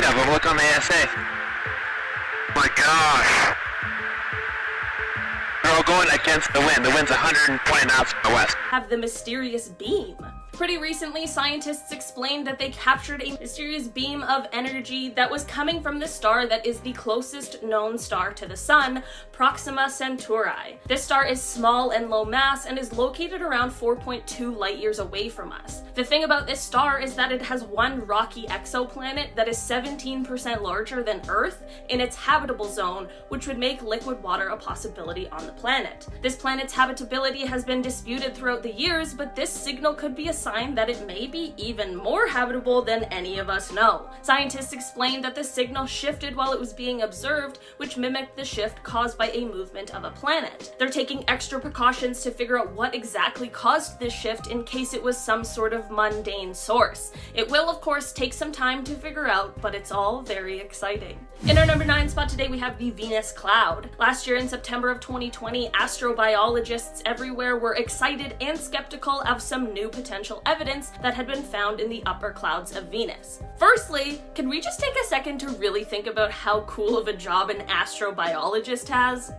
Yeah, but look on the ASA. My gosh. They're all going against the wind. The wind's 120 knots from the west. Have the mysterious beam. Pretty recently, scientists explained that they captured a mysterious beam of energy that was coming from the star that is the closest known star to the sun, Proxima Centauri. This star is small and low mass and is located around 4.2 light years away from us. The thing about this star is that it has one rocky exoplanet that is 17% larger than Earth in its habitable zone, which would make liquid water a possibility on the planet. This planet's habitability has been disputed throughout the years, but this signal could be a sign that it may be even more habitable than any of us know. Scientists explained that the signal shifted while it was being observed, which mimicked the shift caused by a movement of a planet. They're taking extra precautions to figure out what exactly caused this shift in case it was some sort of mundane source. It will, of course, take some time to figure out, but it's all very exciting. In our number 9 spot today, we have the Venus Cloud. Last year in September of 2020, astrobiologists everywhere were excited and skeptical of some new potential evidence that had been found in the upper clouds of Venus. Firstly, can we just take a second to really think about how cool of a job an astrobiologist has?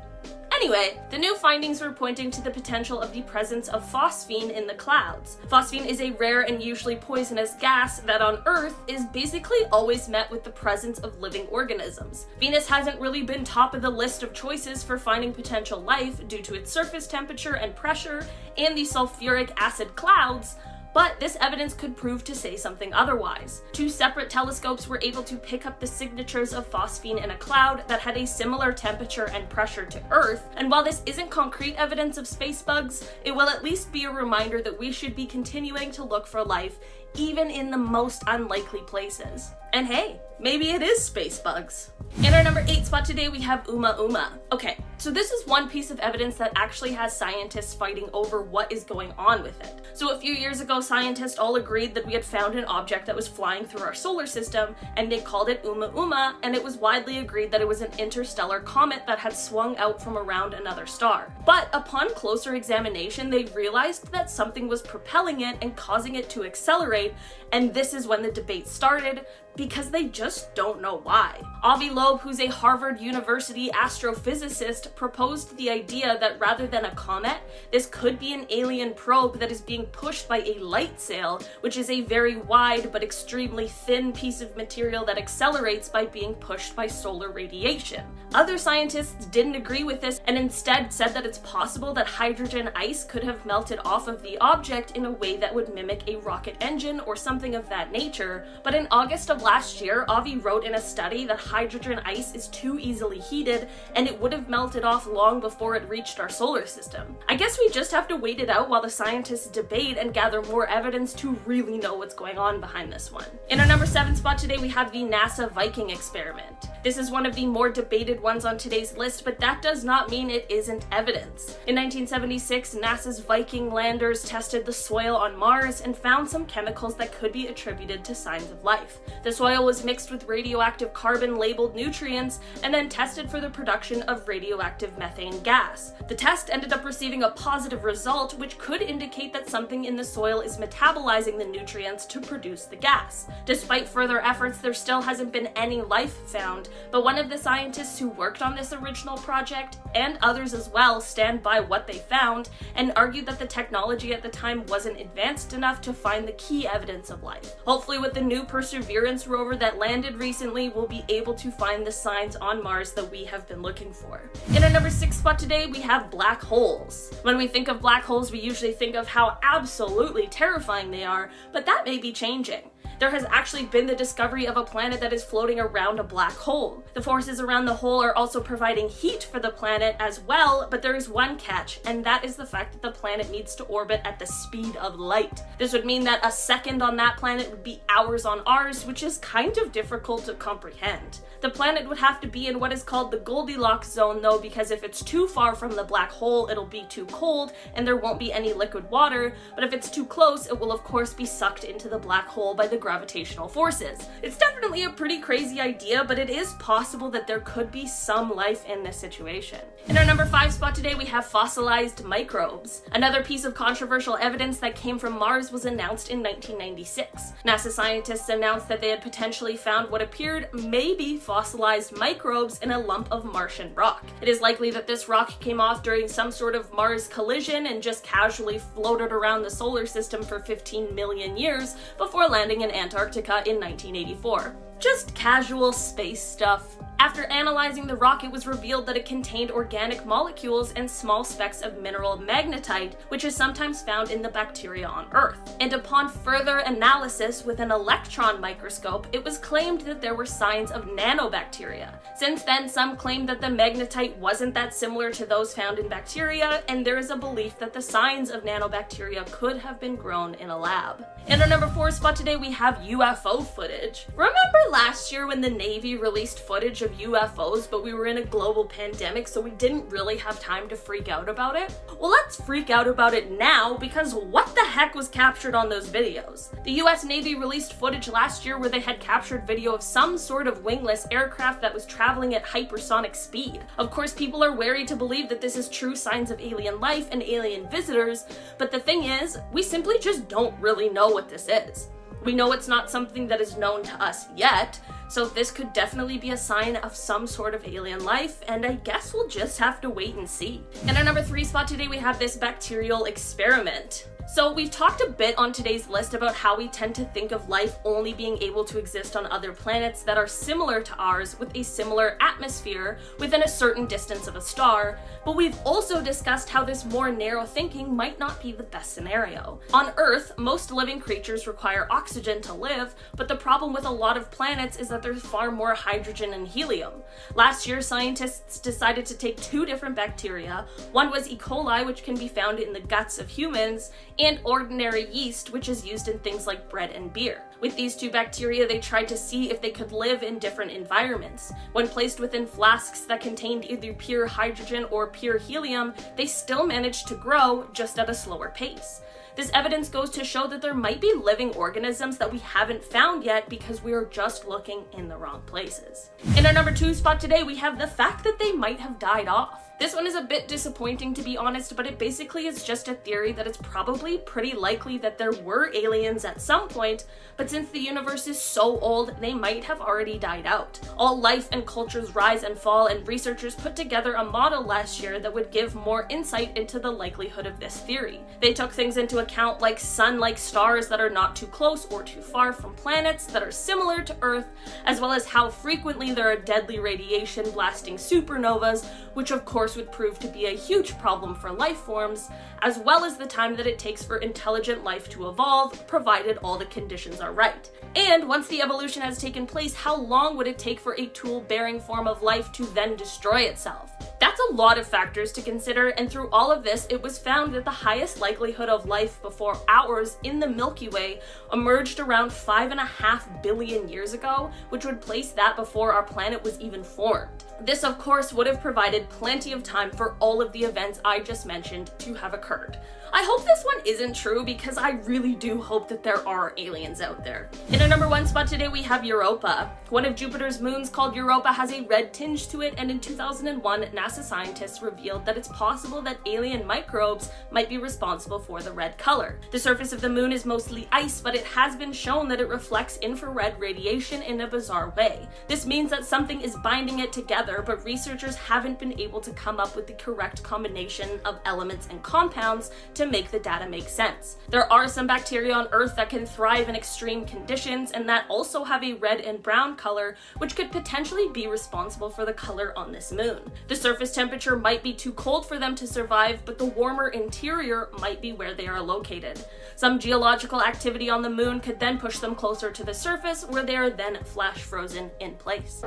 Anyway, the new findings were pointing to the potential of the presence of phosphine in the clouds. Phosphine is a rare and usually poisonous gas that on Earth is basically always met with the presence of living organisms. Venus hasn't really been top of the list of choices for finding potential life due to its surface temperature and pressure and the sulfuric acid clouds, but this evidence could prove to say something otherwise. 2 separate telescopes were able to pick up the signatures of phosphine in a cloud that had a similar temperature and pressure to Earth, and while this isn't concrete evidence of space bugs, it will at least be a reminder that we should be continuing to look for life even in the most unlikely places. And hey, maybe it is space bugs. In our number 8 spot today, we have Oumuamua. Okay, so this is one piece of evidence that actually has scientists fighting over what is going on with it. So a few years ago, scientists all agreed that we had found an object that was flying through our solar system, and they called it Oumuamua, and it was widely agreed that it was an interstellar comet that had swung out from around another star. But upon closer examination, they realized that something was propelling it and causing it to accelerate, and this is when the debate started, because they just don't know why. Avi Loeb, who's a Harvard University astrophysicist, proposed the idea that rather than a comet, this could be an alien probe that is being pushed by a light sail, which is a very wide but extremely thin piece of material that accelerates by being pushed by solar radiation. Other scientists didn't agree with this and instead said that it's possible that hydrogen ice could have melted off of the object in a way that would mimic a rocket engine or something of that nature, but in August of last year, Avi wrote in a study that hydrogen ice is too easily heated and it would have melted off long before it reached our solar system. I guess we just have to wait it out while the scientists debate and gather more evidence to really know what's going on behind this one. In our number 7 spot today, we have the NASA Viking experiment. This is one of the more debated ones on today's list, but that does not mean it isn't evidence. In 1976, NASA's Viking landers tested the soil on Mars and found some chemicals that could be attributed to signs of life. The soil was mixed with radioactive carbon-labeled nutrients and then tested for the production of radioactive methane gas. The test ended up receiving a positive result, which could indicate that something in the soil is metabolizing the nutrients to produce the gas. Despite further efforts, there still hasn't been any life found, but one of the scientists who worked on this original project, and others as well, stand by what they found and argued that the technology at the time wasn't advanced enough to find the key evidence of life. Hopefully with the new Perseverance rover that landed recently, we'll be able to find the signs on Mars that we have been looking for. In our number 6 spot today, we have black holes. When we think of black holes, we usually think of how absolutely terrifying they are, but that may be changing. There has actually been the discovery of a planet that is floating around a black hole. The forces around the hole are also providing heat for the planet as well, but there is one catch, and that is the fact that the planet needs to orbit at the speed of light. This would mean that a second on that planet would be hours on ours, which is kind of difficult to comprehend. The planet would have to be in what is called the Goldilocks zone though, because if it's too far from the black hole, it'll be too cold and there won't be any liquid water, but if it's too close, it will of course be sucked into the black hole by the gravitational forces. It's definitely a pretty crazy idea, but it is possible that there could be some life in this situation. In our number 5 spot today, we have fossilized microbes. Another piece of controversial evidence that came from Mars was announced in 1996. NASA scientists announced that they had potentially found what appeared maybe fossilized microbes in a lump of Martian rock. It is likely that this rock came off during some sort of Mars collision and just casually floated around the solar system for 15 million years before landing in Antarctica in 1984. Just casual space stuff. After analyzing the rock, it was revealed that it contained organic molecules and small specks of mineral magnetite, which is sometimes found in the bacteria on Earth. And upon further analysis with an electron microscope, it was claimed that there were signs of nanobacteria. Since then, some claim that the magnetite wasn't that similar to those found in bacteria, and there is a belief that the signs of nanobacteria could have been grown in a lab. In our number 4 spot today, we have UFO footage. Remember last year when the Navy released footage of UFOs, but we were in a global pandemic, so we didn't really have time to freak out about it? Well, let's freak out about it now, because what the heck was captured on those videos? The US Navy released footage last year where they had captured video of some sort of wingless aircraft that was traveling at hypersonic speed. Of course, people are wary to believe that this is true signs of alien life and alien visitors, but the thing is, we simply just don't really know what this is. We know it's not something that is known to us yet, so this could definitely be a sign of some sort of alien life, and I guess we'll just have to wait and see. In our number 3 spot today, we have this bacterial experiment. So we've talked a bit on today's list about how we tend to think of life only being able to exist on other planets that are similar to ours with a similar atmosphere within a certain distance of a star, but we've also discussed how this more narrow thinking might not be the best scenario. On Earth, most living creatures require oxygen to live, but the problem with a lot of planets is that there's far more hydrogen and helium. Last year, scientists decided to take 2 different bacteria. One was E. coli, which can be found in the guts of humans, and ordinary yeast, which is used in things like bread and beer. With these 2 bacteria, they tried to see if they could live in different environments. When placed within flasks that contained either pure hydrogen or pure helium, they still managed to grow, just at a slower pace. This evidence goes to show that there might be living organisms that we haven't found yet because we are just looking in the wrong places. In our number 2 spot today, we have the fact that they might have died off. This one is a bit disappointing, to be honest, but it basically is just a theory that it's probably pretty likely that there were aliens at some point, but since the universe is so old, they might have already died out. All life and cultures rise and fall, and researchers put together a model last year that would give more insight into the likelihood of this theory. They took things into account like sun-like stars that are not too close or too far from planets that are similar to Earth, as well as how frequently there are deadly radiation blasting supernovas, which of course would prove to be a huge problem for life forms, as well as the time that it takes for intelligent life to evolve, provided all the conditions are right. And once the evolution has taken place, how long would it take for a tool-bearing form of life to then destroy itself? That's a lot of factors to consider, and through all of this, it was found that the highest likelihood of life before ours in the Milky Way emerged around 5.5 billion years ago, which would place that before our planet was even formed. This, of course, would have provided plenty of time for all of the events I just mentioned to have occurred. I hope this one isn't true, because I really do hope that there are aliens out there. In our number 1 spot today, we have Europa. One of Jupiter's moons, called Europa, has a red tinge to it, and in 2001, NASA scientists revealed that it's possible that alien microbes might be responsible for the red color. The surface of the moon is mostly ice, but it has been shown that it reflects infrared radiation in a bizarre way. This means that something is binding it together, but researchers haven't been able to come up with the correct combination of elements and compounds to make the data make sense. There are some bacteria on Earth that can thrive in extreme conditions and that also have a red and brown color, which could potentially be responsible for the color on this moon. The surface temperature might be too cold for them to survive, but the warmer interior might be where they are located. Some geological activity on the moon could then push them closer to the surface, where they are then flash frozen in place.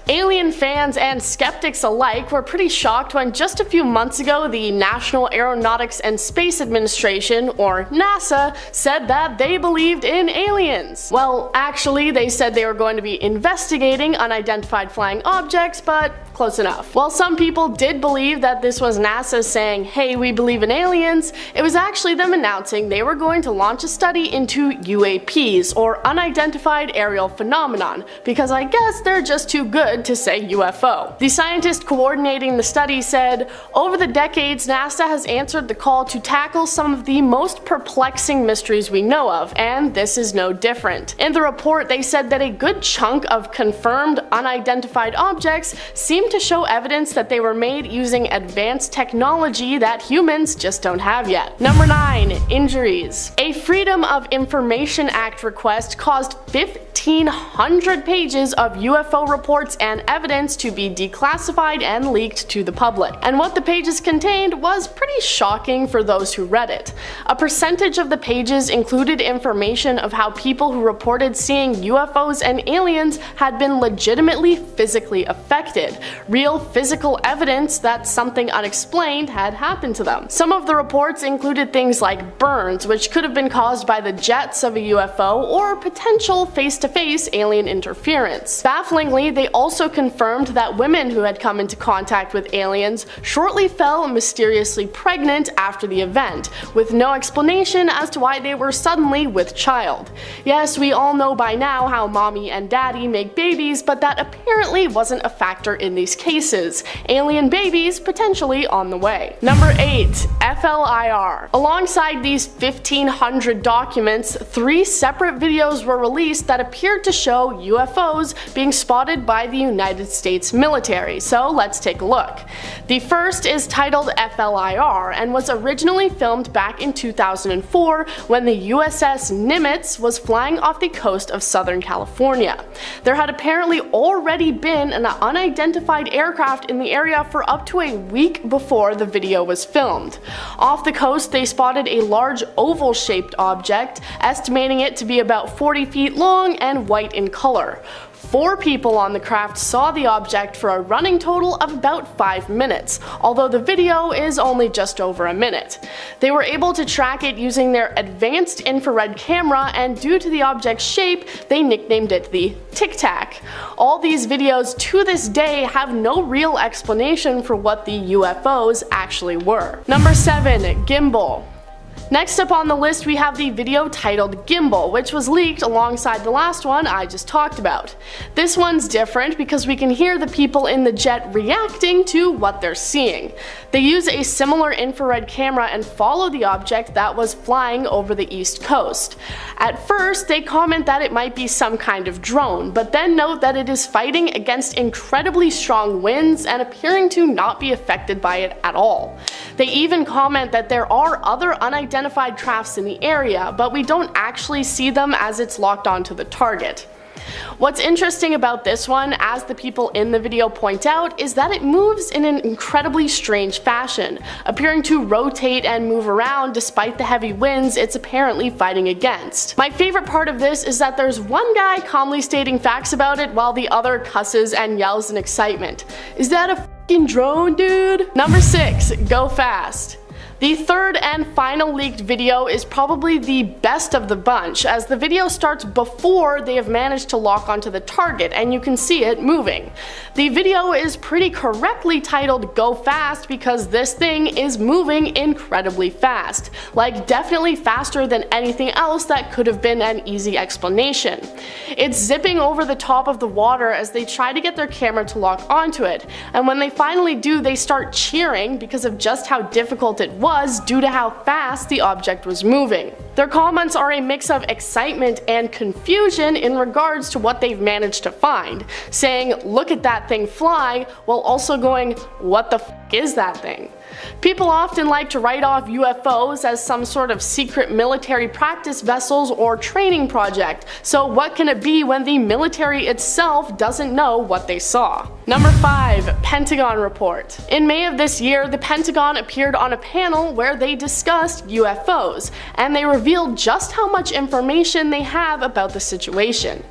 Alien fans and skeptics alike were pretty shocked when just a few months ago the National Aeronautics and Space Administration, or NASA, said that they believed in aliens. Well, actually, they said they were going to be investigating unidentified flying objects, but close enough. While some people people did believe that this was NASA saying, hey, we believe in aliens, it was actually them announcing they were going to launch a study into UAPs, or unidentified aerial phenomenon, because I guess they're just too good to say UFO. The scientist coordinating the study said, over the decades, NASA has answered the call to tackle some of the most perplexing mysteries we know of, and this is no different. In the report, they said that a good chunk of confirmed unidentified objects seem to show evidence that they were made using advanced technology that humans just don't have yet. Number 9. Injuries. A Freedom of Information Act request caused 1,500 pages of UFO reports and evidence to be declassified and leaked to the public. And what the pages contained was pretty shocking for those who read it. A percentage of the pages included information of how people who reported seeing UFOs and aliens had been legitimately physically affected, real physical evidence that something unexplained had happened to them. Some of the reports included things like burns, which could have been caused by the jets of a UFO, or potential face-to-face alien interference. Bafflingly, they also confirmed that women who had come into contact with aliens shortly fell mysteriously pregnant after the event, with no explanation as to why they were suddenly with child. Yes, we all know by now how mommy and daddy make babies, but that apparently wasn't a factor in these cases. Alien babies potentially on the way. Number 8. FLIR. Alongside these 1,500 documents, 3 separate videos were released that appeared to show UFOs being spotted by the United States military, so let's take a look. The first is titled FLIR and was originally filmed back in 2004 when the USS Nimitz was flying off the coast of Southern California. There had apparently already been an unidentified aircraft in the area for up to a week before the video was filmed. Off the coast, they spotted a large oval-shaped object, estimating it to be about 40 feet long and white in color. 4 people on the craft saw the object for a running total of about 5 minutes, although the video is only just over a minute. They were able to track it using their advanced infrared camera, and due to the object's shape, they nicknamed it the Tic Tac. All these videos to this day have no real explanation for what the UFOs actually were. Number 7. Gimbal. Next up on the list we have the video titled Gimbal, which was leaked alongside the last one I just talked about. This one's different because we can hear the people in the jet reacting to what they're seeing. They use a similar infrared camera and follow the object that was flying over the East Coast. At first, they comment that it might be some kind of drone, but then note that it is fighting against incredibly strong winds and appearing to not be affected by it at all. They even comment that there are other unidentified crafts in the area, but we don't actually see them as it's locked onto the target. What's interesting about this one, as the people in the video point out, is that it moves in an incredibly strange fashion, appearing to rotate and move around despite the heavy winds it's apparently fighting against. My favorite part of this is that there's one guy calmly stating facts about it while the other cusses and yells in excitement. Is that a f***ing drone, dude? Number 6. Go Fast. The third and final leaked video is probably the best of the bunch, as the video starts before they have managed to lock onto the target and you can see it moving. The video is pretty correctly titled Go Fast because this thing is moving incredibly fast, like definitely faster than anything else that could have been an easy explanation. It's zipping over the top of the water as they try to get their camera to lock onto it, and when they finally do, they start cheering because of just how difficult it was due to how fast the object was moving. Their comments are a mix of excitement and confusion in regards to what they've managed to find, saying, "Look at that thing fly," while also going, "What the f*** is that thing?" People often like to write off UFOs as some sort of secret military practice vessels or training project, so what can it be when the military itself doesn't know what they saw? Number 5. Pentagon Report. In May of this year, the Pentagon appeared on a panel where they discussed UFOs, and they revealed just how much information they have about the situation.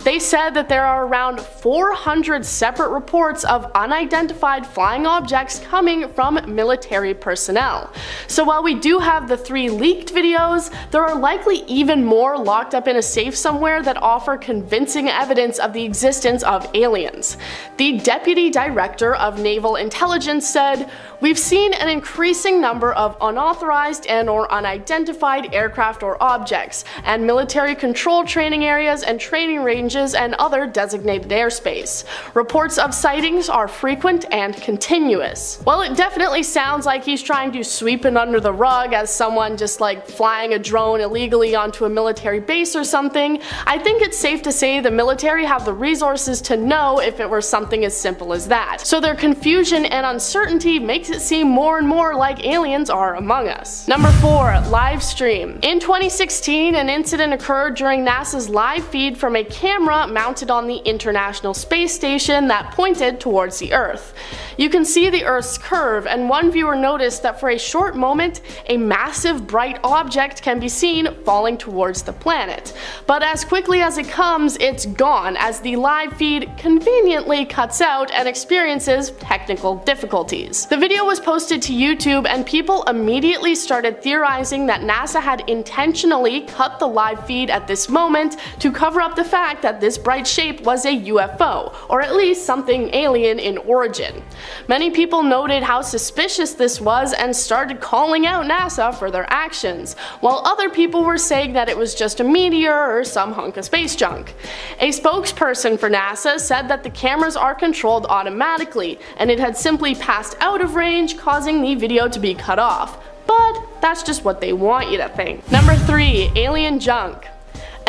They said that there are around 400 separate reports of unidentified flying objects coming from military personnel. So while we do have the 3 leaked videos, there are likely even more locked up in a safe somewhere that offer convincing evidence of the existence of aliens. The Deputy Director of Naval Intelligence said, "We've seen an increasing number of unauthorized and/or unidentified aircraft or objects, and military control training areas and training ranges and other designated airspace. Reports of sightings are frequent and continuous." Well, it definitely sounds like he's trying to sweep it under the rug as someone just like flying a drone illegally onto a military base or something. I think it's safe to say the military have the resources to know if it were something as simple as that. So their confusion and uncertainty makes it seem more and more like aliens are among us. Number 4. Live stream. In 2016, an incident occurred during NASA's live feed from a camera mounted on the International Space Station that pointed towards the Earth. You can see the Earth's curve, and one viewer noticed that for a short moment, a massive bright object can be seen falling towards the planet. But as quickly as it comes, it's gone as the live feed conveniently cuts out and experiences technical difficulties. The video was posted to YouTube, and people immediately started theorizing that NASA had intentionally cut the live feed at this moment to cover up the fact that this bright shape was a UFO, or at least something alien in origin. Many people noted how suspicious this was and started calling out NASA for their actions, while other people were saying that it was just a meteor or some hunk of space junk. A spokesperson for NASA said that the cameras are controlled automatically, and it had simply passed out of range, causing the video to be cut off. But that's just what they want you to think. Number 3. Alien junk.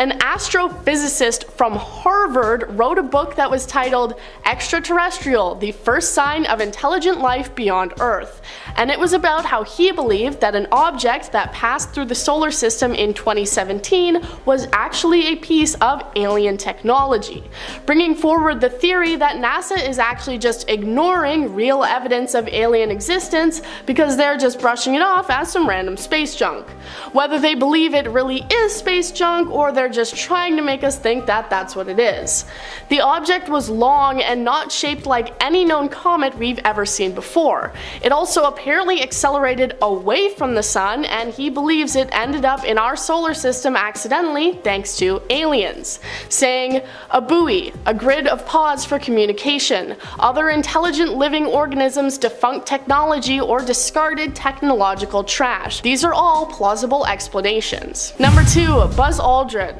An astrophysicist from Harvard wrote a book that was titled Extraterrestrial: The First Sign of Intelligent Life Beyond Earth, and it was about how he believed that an object that passed through the solar system in 2017 was actually a piece of alien technology, bringing forward the theory that NASA is actually just ignoring real evidence of alien existence because they're just brushing it off as some random space junk. Whether they believe it really is space junk or they're just trying to make us think that that's what it is. The object was long and not shaped like any known comet we've ever seen before. It also apparently accelerated away from the sun, and he believes it ended up in our solar system accidentally thanks to aliens, saying, "A buoy, a grid of pods for communication, other intelligent living organisms, defunct technology, or discarded technological trash. These are all plausible explanations." Number 2. Buzz Aldrin.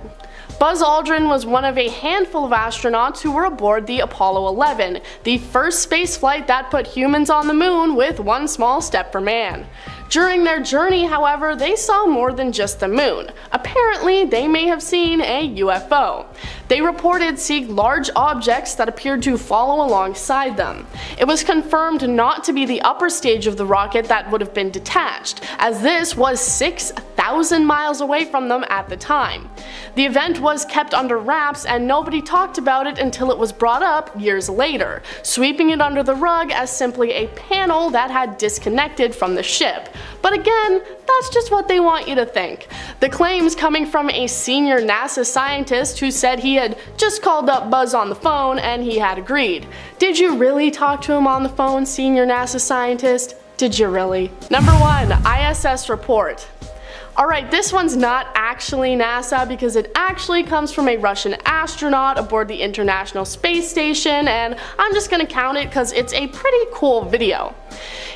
Buzz Aldrin was one of a handful of astronauts who were aboard the Apollo 11, the first spaceflight that put humans on the moon with one small step for man. During their journey, however, they saw more than just the moon. Apparently, they may have seen a UFO. They reported seeing large objects that appeared to follow alongside them. It was confirmed not to be the upper stage of the rocket that would have been detached, as this was 6,000 miles away from them at the time. The event was kept under wraps, and nobody talked about it until it was brought up years later, sweeping it under the rug as simply a panel that had disconnected from the ship. But again, that's just what they want you to think. The claims coming from a senior NASA scientist who said he had just called up Buzz on the phone and he had agreed. Did you really talk to him on the phone, senior NASA scientist? Did you really? Number 1. ISS report. Alright, this one's not actually NASA because it actually comes from a Russian astronaut aboard the International Space Station, and I'm just gonna count it because it's a pretty cool video.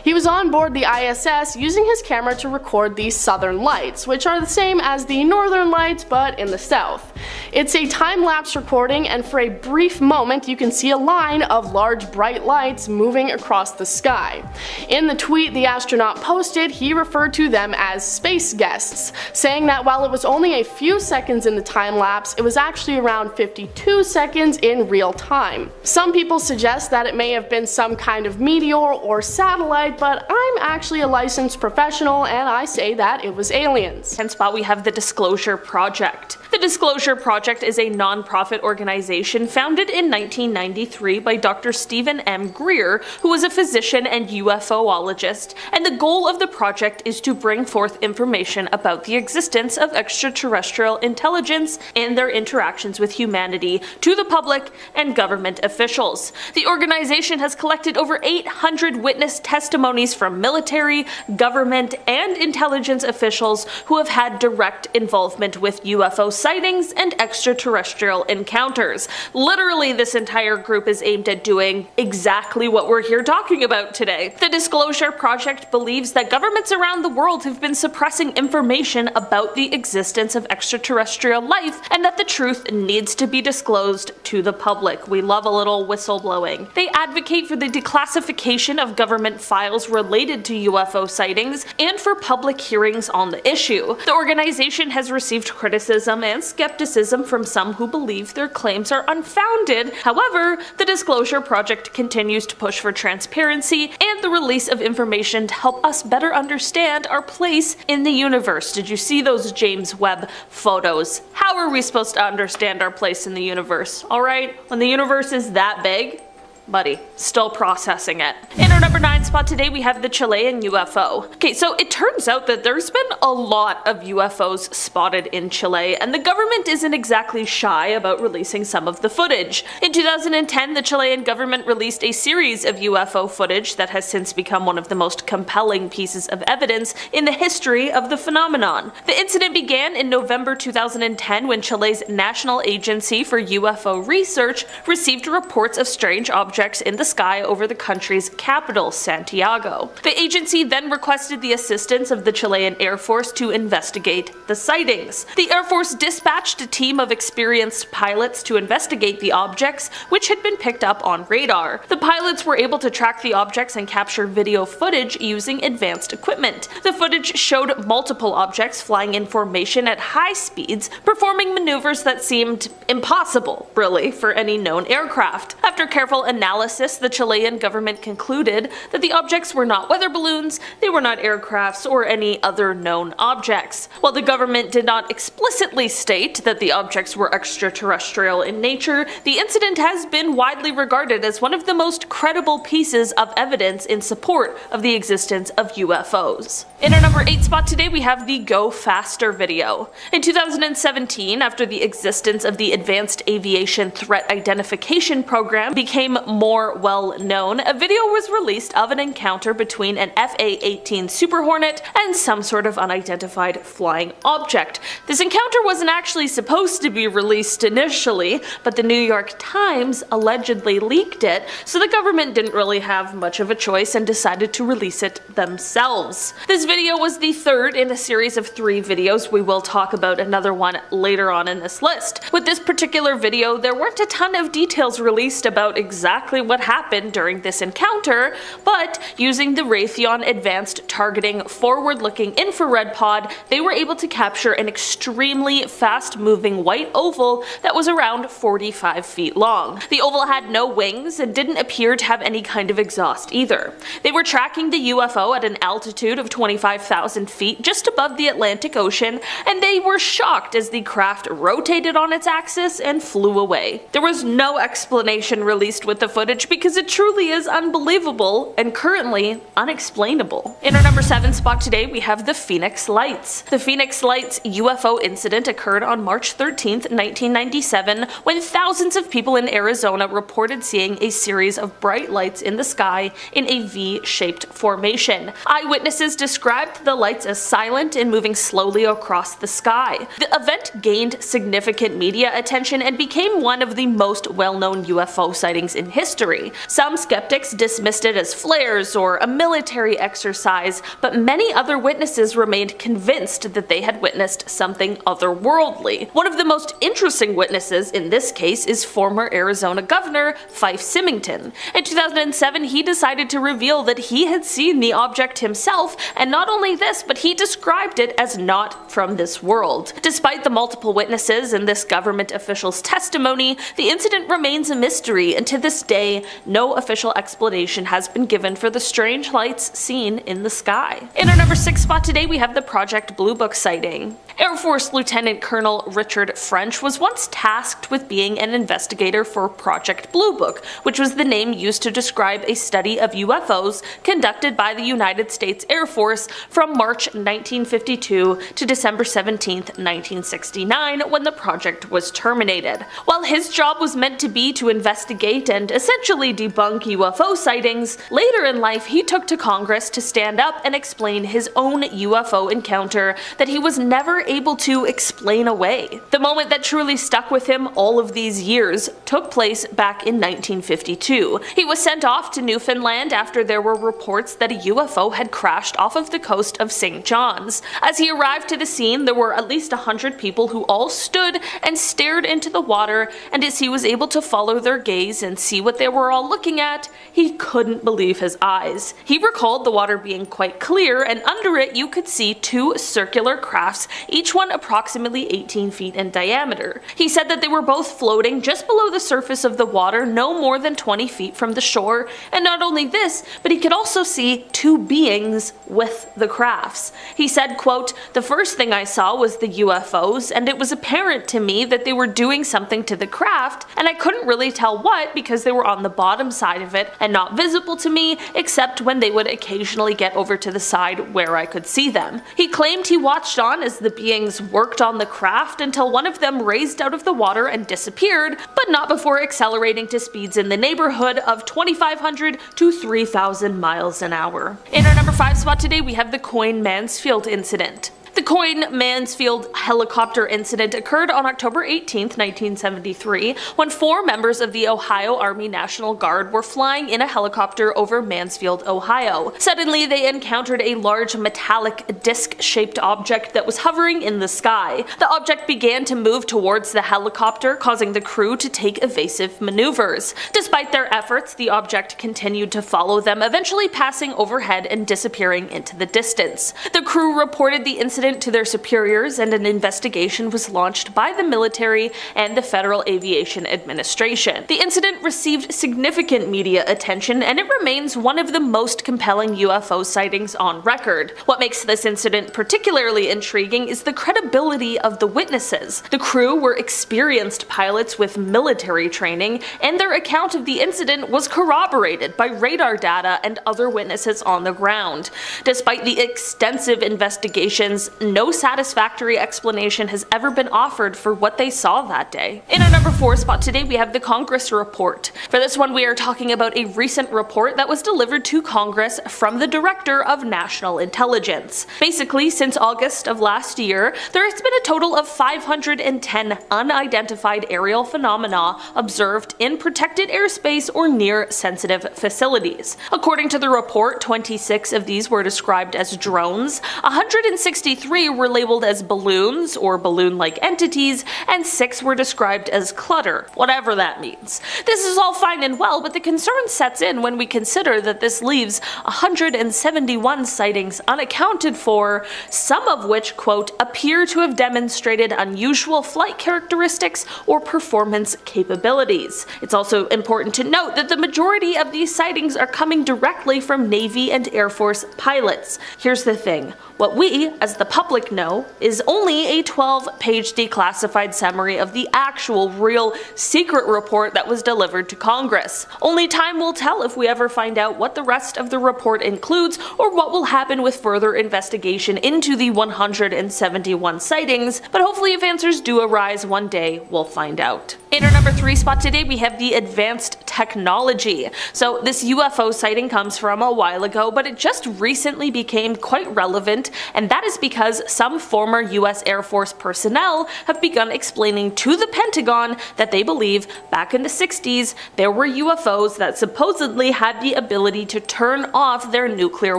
He was on board the ISS using his camera to record the southern lights, which are the same as the northern lights but in the south. It's a time-lapse recording, and for a brief moment you can see a line of large bright lights moving across the sky. In the tweet the astronaut posted, he referred to them as space guests, saying that while it was only a few seconds in the time-lapse, it was actually around 52 seconds in real time. Some people suggest that it may have been some kind of meteor or satellite, but I'm actually a licensed professional and I say that it was aliens. 10th spot, we have the Disclosure Project. The Disclosure Project is a non-profit organization founded in 1993 by Dr. Stephen M. Greer, who was a physician and UFOologist, and the goal of the project is to bring forth information about the existence of extraterrestrial intelligence and their interactions with humanity to the public and government officials. The organization has collected over 800 witness testimonies from military, government, and intelligence officials who have had direct involvement with UFO sightings and extraterrestrial encounters. Literally, this entire group is aimed at doing exactly what we're here talking about today. The Disclosure Project believes that governments around the world have been suppressing information about the existence of extraterrestrial life and that the truth needs to be disclosed to the public. We love a little whistleblowing. They advocate for the declassification of government files related to UFO sightings and for public hearings on the issue. The organization has received criticism and skepticism from some who believe their claims are unfounded. However, the Disclosure Project continues to push for transparency and the release of information to help us better understand our place in the universe. Did you see those James Webb photos? How are we supposed to understand our place in the universe? Alright, when the universe is that big, buddy, still processing it. In our number 9 spot today, we have the Chilean UFO. Okay, so it turns out that there's been a lot of UFOs spotted in Chile, and the government isn't exactly shy about releasing some of the footage. In 2010, the Chilean government released a series of UFO footage that has since become one of the most compelling pieces of evidence in the history of the phenomenon. The incident began in November 2010 when Chile's National Agency for UFO Research received reports of strange objects in the sky over the country's capital, Santiago. The agency then requested the assistance of the Chilean Air Force to investigate the sightings. The Air Force dispatched a team of experienced pilots to investigate the objects, which had been picked up on radar. The pilots were able to track the objects and capture video footage using advanced equipment. The footage showed multiple objects flying in formation at high speeds, performing maneuvers that seemed impossible, really, for any known aircraft. After careful analysis, the Chilean government concluded that the objects were not weather balloons, they were not aircrafts, or any other known objects. While the government did not explicitly state that the objects were extraterrestrial in nature, the incident has been widely regarded as one of the most credible pieces of evidence in support of the existence of UFOs. In our number 8 spot today, we have the Go Faster video. In 2017, after the existence of the Advanced Aviation Threat Identification Program became more well known, a video was released of an encounter between an FA-18 Super Hornet and some sort of unidentified flying object. This encounter wasn't actually supposed to be released initially, but the New York Times allegedly leaked it, so the government didn't really have much of a choice and decided to release it themselves. This video was the third in a series of 3 videos. We will talk about another one later on in this list. With this particular video, there weren't a ton of details released about exactly what happened during this encounter, but using the Raytheon Advanced Targeting Forward-Looking Infrared Pod, they were able to capture an extremely fast-moving white oval that was around 45 feet long. The oval had no wings and didn't appear to have any kind of exhaust either. They were tracking the UFO at an altitude of 25,000 feet just above the Atlantic Ocean, and they were shocked as the craft rotated on its axis and flew away. There was no explanation released with the footage because it truly is unbelievable and currently unexplainable. In our number 7 spot today, we have the Phoenix Lights. The Phoenix Lights UFO incident occurred on March 13th, 1997, when thousands of people in Arizona reported seeing a series of bright lights in the sky in a V-shaped formation. Eyewitnesses described the lights as silent and moving slowly across the sky. The event gained significant media attention and became one of the most well-known UFO sightings in history. Some skeptics dismissed it as flares or a military exercise, but many other witnesses remained convinced that they had witnessed something otherworldly. One of the most interesting witnesses in this case is former Arizona Governor Fife Symington. In 2007, he decided to reveal that he had seen the object himself, and not only this, but he described it as not from this world. Despite the multiple witnesses and this government official's testimony, the incident remains a mystery, and to this day, no official explanation has been given for the strange lights seen in the sky. In our number 6 spot today, we have the Project Blue Book sighting. Air Force Lieutenant Colonel Richard French was once tasked with being an investigator for Project Blue Book, which was the name used to describe a study of UFOs conducted by the United States Air Force from March 1952 to December 17, 1969, when the project was terminated. While his job was meant to be to investigate and essentially debunk UFO sightings, later in life he took to Congress to stand up and explain his own UFO encounter that he was never able to explain away. The moment that truly stuck with him all of these years took place back in 1952. He was sent off to Newfoundland after there were reports that a UFO had crashed off of the coast of St. John's. As he arrived to the scene, there were at least 100 people who all stood and stared into the water, and as he was able to follow their gaze and see what they were all looking at, he couldn't believe his eyes. He recalled the water being quite clear, and under it you could see 2 circular crafts, each one approximately 18 feet in diameter. He said that they were both floating just below the surface of the water, no more than 20 feet from the shore, and not only this, but he could also see 2 beings with the crafts. He said, quote, "The first thing I saw was the UFOs, and it was apparent to me that they were doing something to the craft, and I couldn't really tell what because they were on the bottom side of it and not visible to me except when they would occasionally get over to the side where I could see them." He claimed he watched on as the beings worked on the craft until one of them raised out of the water and disappeared, but not before accelerating to speeds in the neighborhood of 2,500 to 3,000 miles an hour. In our number 5 spot today, we have the Coyne Mansfield incident. The Coyne Mansfield helicopter incident occurred on October 18, 1973, when 4 members of the Ohio Army National Guard were flying in a helicopter over Mansfield, Ohio. Suddenly, they encountered a large metallic disc-shaped object that was hovering in the sky. The object began to move towards the helicopter, causing the crew to take evasive maneuvers. Despite their efforts, the object continued to follow them, eventually passing overhead and disappearing into the distance. The crew reported the incident to their superiors, and an investigation was launched by the military and the Federal Aviation Administration. The incident received significant media attention, and it remains one of the most compelling UFO sightings on record. What makes this incident particularly intriguing is the credibility of the witnesses. The crew were experienced pilots with military training, and their account of the incident was corroborated by radar data and other witnesses on the ground. Despite the extensive investigations, no satisfactory explanation has ever been offered for what they saw that day. In our number 4 spot today, we have the Congress report. For this one, we are talking about a recent report that was delivered to Congress from the Director of National Intelligence. Basically, since August of last year, there has been a total of 510 unidentified aerial phenomena observed in protected airspace or near sensitive facilities. According to the report, 26 of these were described as drones, 163 were labeled as balloons or balloon-like entities, and 6 were described as clutter, whatever that means. This is all fine and well, but the concern sets in when we consider that this leaves 171 sightings unaccounted for, some of which, quote, appear to have demonstrated unusual flight characteristics or performance capabilities. It's also important to note that the majority of these sightings are coming directly from Navy and Air Force pilots. Here's the thing. What we, as the public, know is only a 12-page declassified summary of the actual, real, secret report that was delivered to Congress. Only time will tell if we ever find out what the rest of the report includes or what will happen with further investigation into the 171 sightings, but hopefully if answers do arise one day, we'll find out. In our number 3 spot today, we have the advanced technology. So this UFO sighting comes from a while ago, but it just recently became quite relevant, and that is because some former US Air Force personnel have begun explaining to the Pentagon that they believe back in the 60s there were UFOs that supposedly had the ability to turn off their nuclear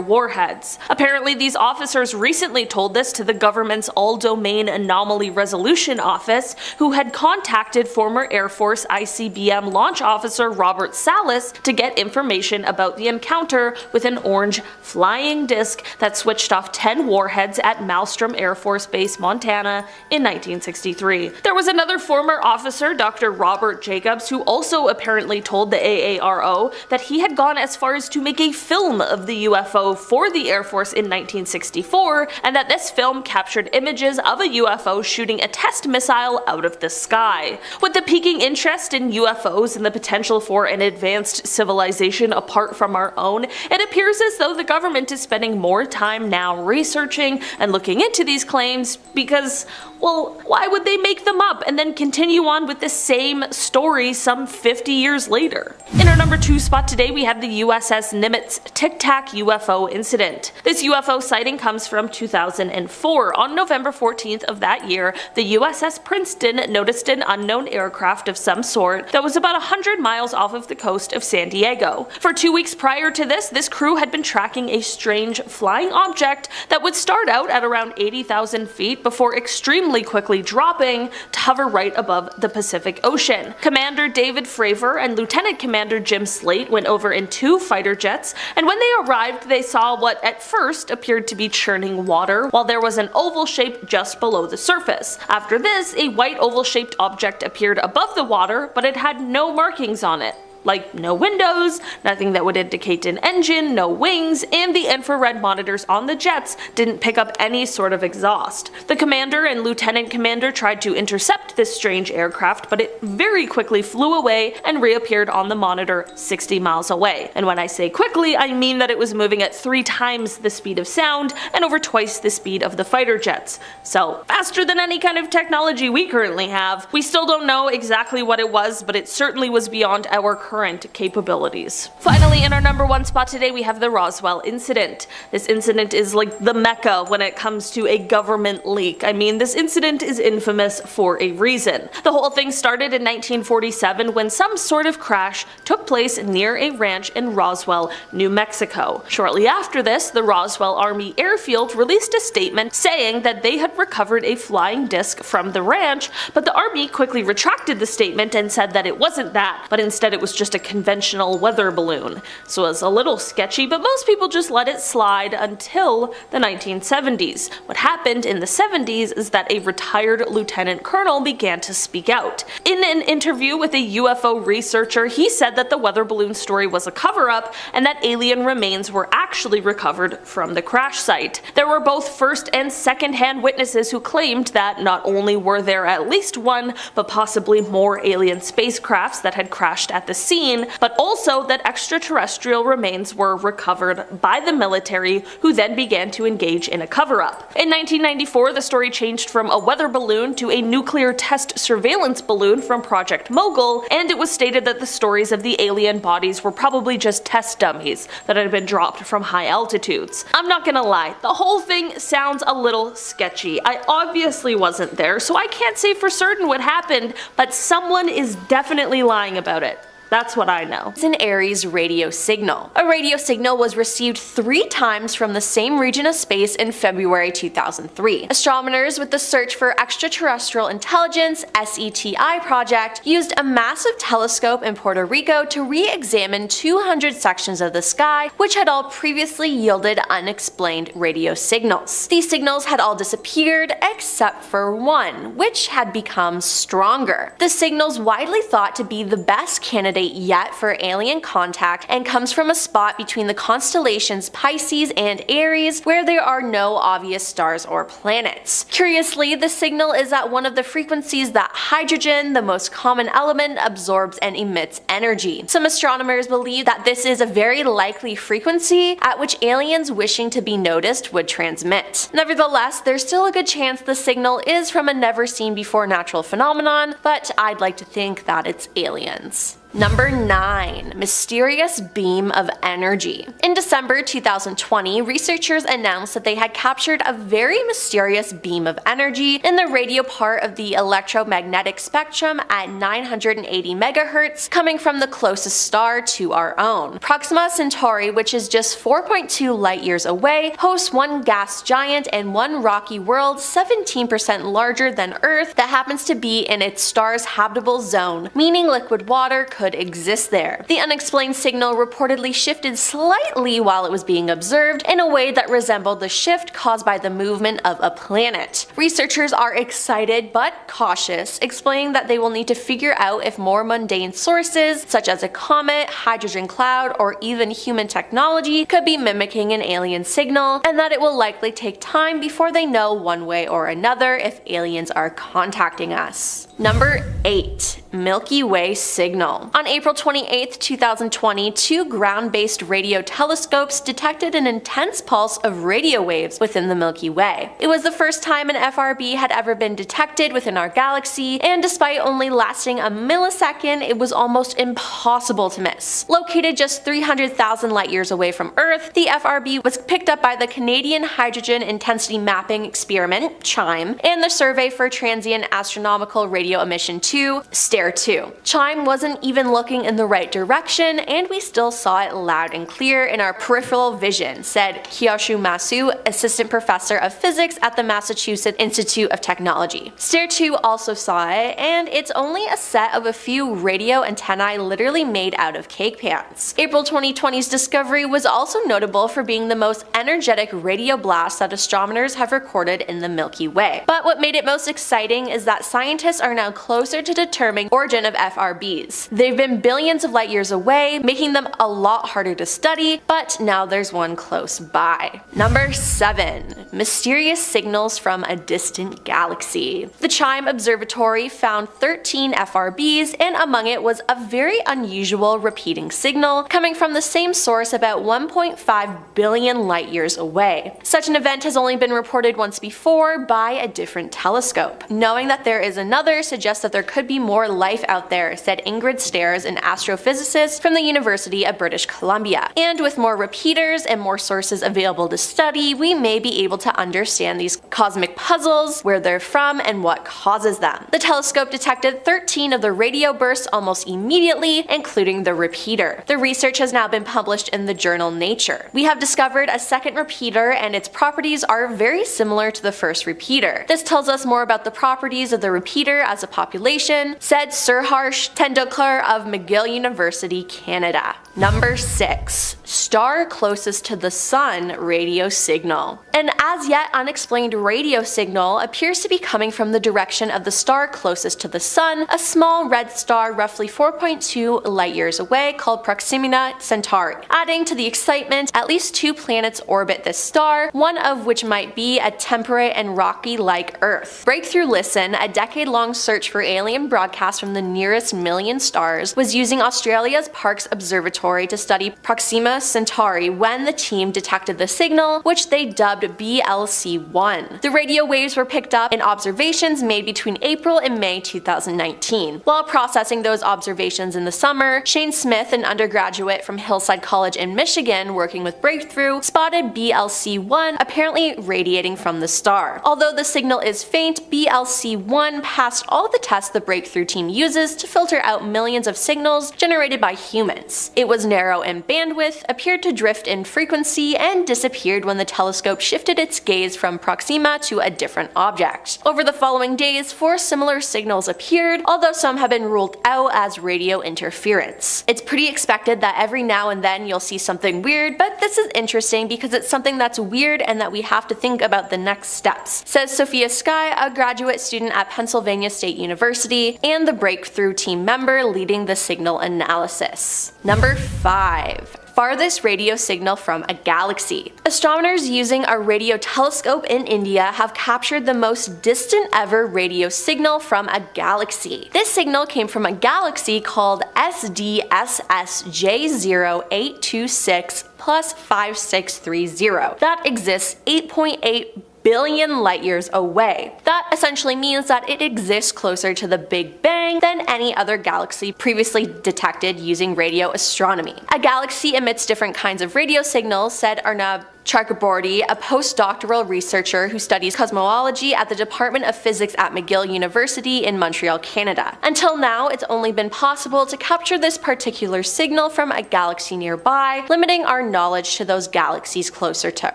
warheads. Apparently these officers recently told this to the government's All-Domain Anomaly Resolution Office, who had contacted former Air Force ICBM launch officer Robert Salas to get information about the encounter with an orange flying disc that switched off 10 warheads at Malmstrom Air Force Base, Montana in 1963. There was another former officer, Dr. Robert Jacobs, who also apparently told the AARO that he had gone as far as to make a film of the UFO for the Air Force in 1964, and that this film captured images of a UFO shooting a test missile out of the sky. With the piquing interest in UFOs and the potential for an advanced civilization apart from our own, it appears as though the government is spending more time now researching and looking into these claims because, well, why would they make them up and then continue on with the same story some 50 years later? In our number 2 spot today, we have the USS Nimitz Tic Tac UFO incident. This UFO sighting comes from 2004. On November 14th of that year, the USS Princeton noticed an unknown aircraft of some sort that was about 100 miles off of the coast of San Diego. For 2 weeks prior to this crew had been tracking a strange flying object that would start out at around 80,000 feet before extremely quickly dropping to hover right above the Pacific Ocean. Commander David Fravor and Lieutenant Commander Jim Slate went over in 2 fighter jets, and when they arrived they saw what at first appeared to be churning water while there was an oval shape just below the surface. After this, a white oval shaped object appeared above the water, but it had no markings on it. Like no windows, nothing that would indicate an engine, no wings, and the infrared monitors on the jets didn't pick up any sort of exhaust. The commander and lieutenant commander tried to intercept this strange aircraft, but it very quickly flew away and reappeared on the monitor 60 miles away. And when I say quickly, I mean that it was moving at 3 times the speed of sound and over twice the speed of the fighter jets. So faster than any kind of technology we currently have. We still don't know exactly what it was, but it certainly was beyond our current capabilities. Finally, in our number 1 spot today, we have the Roswell incident. This incident is like the mecca when it comes to a government leak. I mean, this incident is infamous for a reason. The whole thing started in 1947 when some sort of crash took place near a ranch in Roswell, New Mexico. Shortly after this, the Roswell Army Airfield released a statement saying that they had recovered a flying disc from the ranch, but the Army quickly retracted the statement and said that it wasn't that, but instead it was just a conventional weather balloon. So it was a little sketchy, but most people just let it slide until the 1970s. What happened in the 70s is that a retired lieutenant colonel began to speak out. In an interview with a UFO researcher, he said that the weather balloon story was a cover-up and that alien remains were actually recovered from the crash site. There were both first and second-hand witnesses who claimed that not only were there at least one, but possibly more alien spacecrafts that had crashed at the scene, but also that extraterrestrial remains were recovered by the military, who then began to engage in a cover-up. In 1994, the story changed from a weather balloon to a nuclear test surveillance balloon from Project Mogul, and it was stated that the stories of the alien bodies were probably just test dummies that had been dropped from high altitudes. I'm not gonna lie, the whole thing sounds a little sketchy. I obviously wasn't there, so I can't say for certain what happened, but someone is definitely lying about it. That's what I know. It's an Ares radio signal. A radio signal was received 3 times from the same region of space in February 2003. Astronomers with the Search for Extraterrestrial Intelligence (SETI) project used a massive telescope in Puerto Rico to re-examine 200 sections of the sky which had all previously yielded unexplained radio signals. These signals had all disappeared except for one, which had become stronger. The signal's widely thought to be the best candidate yet for alien contact and comes from a spot between the constellations Pisces and Aries where there are no obvious stars or planets. Curiously, the signal is at one of the frequencies that hydrogen, the most common element, absorbs and emits energy. Some astronomers believe that this is a very likely frequency at which aliens wishing to be noticed would transmit. Nevertheless, there's still a good chance the signal is from a never seen before natural phenomenon, but I'd like to think that it's aliens. Number 9. Mysterious beam of energy. In December 2020, researchers announced that they had captured a very mysterious beam of energy in the radio part of the electromagnetic spectrum at 980 MHz coming from the closest star to our own. Proxima Centauri, which is just 4.2 light years away, hosts one gas giant and one rocky world 17% larger than Earth that happens to be in its star's habitable zone, meaning liquid water could could exist there. The unexplained signal reportedly shifted slightly while it was being observed in a way that resembled the shift caused by the movement of a planet. Researchers are excited but cautious, explaining that they will need to figure out if more mundane sources, such as a comet, hydrogen cloud, or even human technology, could be mimicking an alien signal, and that it will likely take time before they know one way or another if aliens are contacting us. Number 8. Milky Way signal. On April 28, 2020, 2 ground-based radio telescopes detected an intense pulse of radio waves within the Milky Way. It was the first time an FRB had ever been detected within our galaxy, and despite only lasting a millisecond, it was almost impossible to miss. Located just 300,000 light years away from Earth, the FRB was picked up by the Canadian Hydrogen Intensity Mapping Experiment, CHIME, and the Survey for Transient Astronomical Radio Emission 2, STARE-2. CHIME wasn't even looking in the right direction, and we still saw it loud and clear in our peripheral vision, said Kyoshu Masu, assistant professor of physics at the Massachusetts Institute of Technology. STARE-2 also saw it, and it's only a set of a few radio antennae literally made out of cake pans. April 2020's discovery was also notable for being the most energetic radio blast that astronomers have recorded in the Milky Way. But what made it most exciting is that scientists are now closer to determining origin of FRBs. They've been billions of light years away, making them a lot harder to study, but now there's one close by. Number 7. Mysterious signals from a distant galaxy. The CHIME Observatory found 13 FRBs, and among it was a very unusual repeating signal coming from the same source about 1.5 billion light years away. Such an event has only been reported once before by a different telescope. Knowing that there is another suggests that there could be more life out there, said Ingrid Stairs, an astrophysicist from the University of British Columbia. And with more repeaters and more sources available to study, we may be able to understand these cosmic puzzles, where they're from, and what causes them. The telescope detected 13 of the radio bursts almost immediately, including the repeater. The research has now been published in the journal Nature. We have discovered a second repeater, and its properties are very similar to the first repeater. This tells us more about the properties of the repeater as a population, said Sir Harsh Tendulkar of McGill University, Canada. Number 6. Star closest to the Sun radio signal. An as yet unexplained radio signal appears to be coming from the direction of the star closest to the Sun, a small red star roughly 4.2 light years away called Proxima Centauri. Adding to the excitement, at least 2 planets orbit this star, one of which might be a temperate and rocky like Earth. Breakthrough Listen, a decade-long search for alien broadcasts from the nearest million stars, was using Australia's Parkes Observatory to study Proxima Centauri when the team detected the signal, which they dubbed BLC-1. The radio waves were picked up in observations made between April and May 2019. While processing those observations in the summer, Shane Smith, an undergraduate from Hillside College in Michigan working with Breakthrough, spotted BLC-1 apparently radiating from the star. Although the signal is faint, BLC-1 passed all the tests the Breakthrough team uses to filter out millions of signals generated by humans. It was narrow in bandwidth, appeared to drift in frequency, and disappeared when the telescope shifted its gaze from Proxima to a different object. Over the following days, 4 similar signals appeared, although some have been ruled out as radio interference. It's pretty expected that every now and then you'll see something weird, but this is interesting because it's something that's weird and that we have to think about the next steps, says Sophia Sky, a graduate student at Pennsylvania State University and the Breakthrough team member leading the signal analysis. Number 5. Farthest radio signal from a galaxy. Astronomers using a radio telescope in India have captured the most distant ever radio signal from a galaxy. This signal came from a galaxy called SDSS J0826 plus 5630 that exists 8.8 billion light years away. That essentially means that it exists closer to the Big Bang than any other galaxy previously detected using radio astronomy. A galaxy emits different kinds of radio signals, said Arnab Chakraborty, a postdoctoral researcher who studies cosmology at the Department of Physics at McGill University in Montreal, Canada. Until now, it's only been possible to capture this particular signal from a galaxy nearby, limiting our knowledge to those galaxies closer to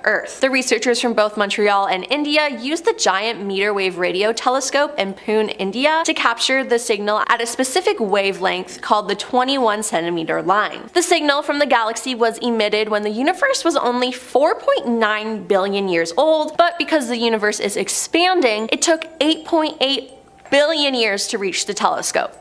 Earth. The researchers from both Montreal and India used the giant meter wave radio telescope in Pune, India, to capture the signal at a specific wavelength called the 21 centimeter line. The signal from the galaxy was emitted when the universe was only 4.9 billion years old, but because the universe is expanding, it took 8.8 billion years to reach the telescope.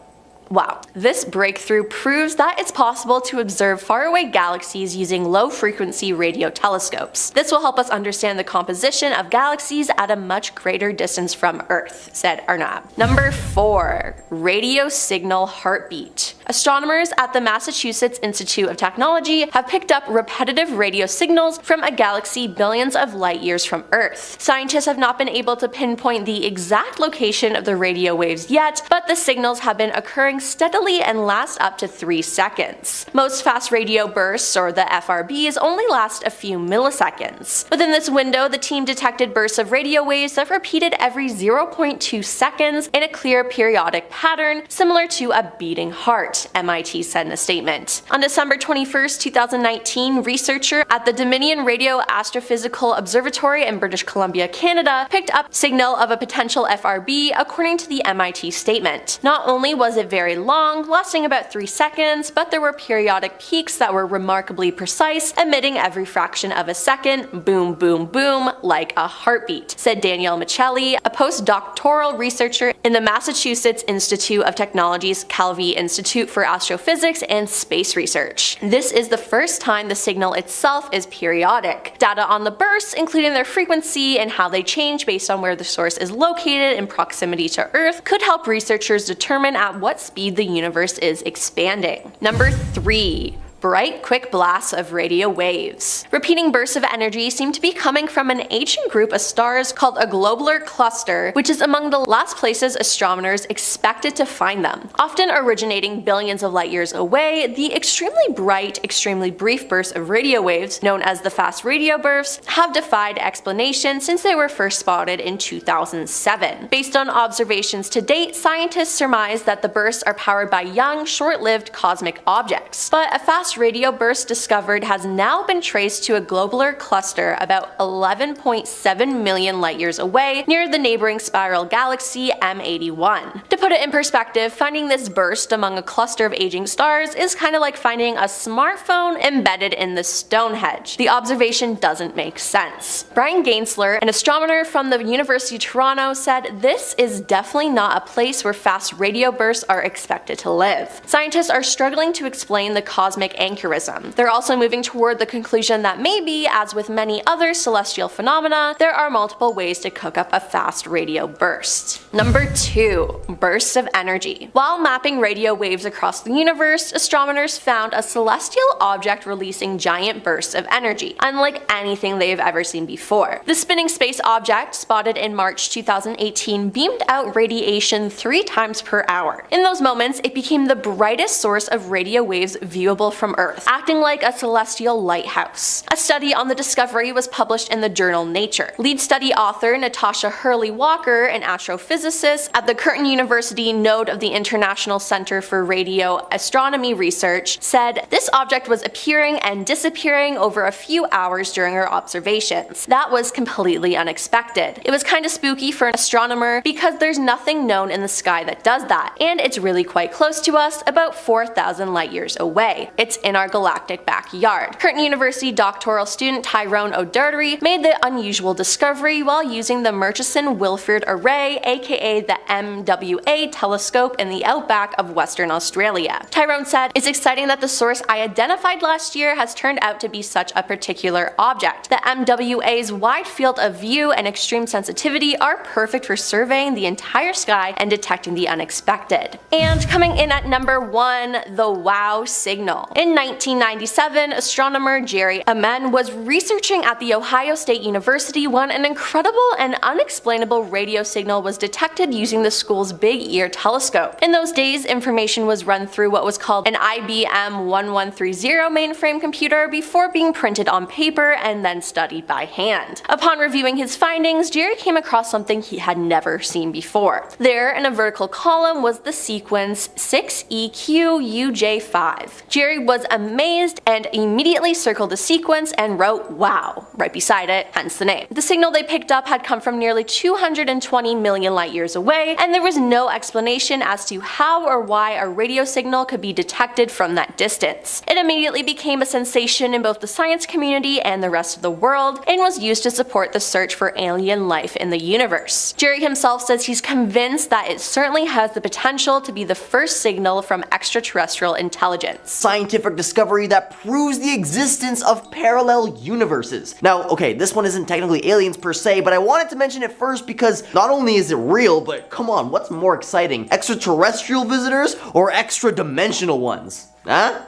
Wow. This breakthrough proves that it's possible to observe faraway galaxies using low-frequency radio telescopes. This will help us understand the composition of galaxies at a much greater distance from Earth, said Arnab. Number 4. Radio signal heartbeat. Astronomers at the Massachusetts Institute of Technology have picked up repetitive radio signals from a galaxy billions of light years from Earth. Scientists have not been able to pinpoint the exact location of the radio waves yet, but the signals have been occurring steadily and last up to 3 seconds. Most fast radio bursts, or the FRBs, only last a few milliseconds. Within this window, the team detected bursts of radio waves that repeated every 0.2 seconds in a clear periodic pattern, similar to a beating heart, MIT said in a statement. On December 21, 2019, researcher at the Dominion Radio Astrophysical Observatory in British Columbia, Canada, picked up signal of a potential FRB, according to the MIT statement. Not only was it very long, lasting about 3 seconds, but there were periodic peaks that were remarkably precise, emitting every fraction of a second, boom boom boom, like a heartbeat, said Danielle Michelli, a postdoctoral researcher in the Massachusetts Institute of Technology's Calvi Institute for Astrophysics and Space Research. This is the first time the signal itself is periodic. Data on the bursts, including their frequency and how they change based on where the source is located in proximity to Earth, could help researchers determine at what speed the universe is expanding. Number 3. Bright, quick blasts of radio waves. Repeating bursts of energy seem to be coming from an ancient group of stars called a globular cluster, which is among the last places astronomers expected to find them. Often originating billions of light years away, the extremely bright, extremely brief bursts of radio waves, known as the fast radio bursts, have defied explanation since they were first spotted in 2007. Based on observations to date, scientists surmise that the bursts are powered by young, short-lived cosmic objects. But a fast radio burst discovered has now been traced to a globular cluster about 11.7 million light years away near the neighboring spiral galaxy M81. To put it in perspective, finding this burst among a cluster of aging stars is kind of like finding a smartphone embedded in the Stonehenge. The observation doesn't make sense. Brian Gainsler, an astronomer from the University of Toronto, said this is definitely not a place where fast radio bursts are expected to live. Scientists are struggling to explain the cosmic anchurism. They're also moving toward the conclusion that maybe, as with many other celestial phenomena, there are multiple ways to cook up a fast radio burst. Number 2. Bursts of energy. While mapping radio waves across the universe, astronomers found a celestial object releasing giant bursts of energy, unlike anything they've ever seen before. The spinning space object, spotted in March 2018, beamed out radiation 3 times per hour. In those moments, it became the brightest source of radio waves viewable from Earth, acting like a celestial lighthouse. A study on the discovery was published in the journal Nature. Lead study author Natasha Hurley-Walker, an astrophysicist at the Curtin University node of the International Center for Radio Astronomy Research, said this object was appearing and disappearing over a few hours during her observations. That was completely unexpected. It was kind of spooky for an astronomer because there's nothing known in the sky that does that, and it's really quite close to us, about 4,000 light years away. It's in our galactic backyard. Curtin University doctoral student Tyrone O'Doherty made the unusual discovery while using the Murchison-Wilford Array, aka the MWA telescope in the outback of Western Australia. Tyrone said, "It's exciting that the source I identified last year has turned out to be such a particular object. The MWA's wide field of view and extreme sensitivity are perfect for surveying the entire sky and detecting the unexpected." And coming in at number 1, the WOW signal. In In 1997, astronomer Jerry Amen was researching at the Ohio State University when an incredible and unexplainable radio signal was detected using the school's Big Ear telescope. In those days, information was run through what was called an IBM 1130 mainframe computer before being printed on paper and then studied by hand. Upon reviewing his findings, Jerry came across something he had never seen before. There, in a vertical column, was the sequence 6EQUJ5. Jerry was amazed and immediately circled the sequence and wrote "wow" right beside it, hence the name. The signal they picked up had come from nearly 220 million light years away, and there was no explanation as to how or why a radio signal could be detected from that distance. It immediately became a sensation in both the science community and the rest of the world, and was used to support the search for alien life in the universe. Jerry himself says he's convinced that it certainly has the potential to be the first signal from extraterrestrial intelligence. Scientific discovery that proves the existence of parallel universes. Now, okay, this one isn't technically aliens per se, but I wanted to mention it first because not only is it real, but come on, what's more exciting? Extraterrestrial visitors or extra-dimensional ones? Huh?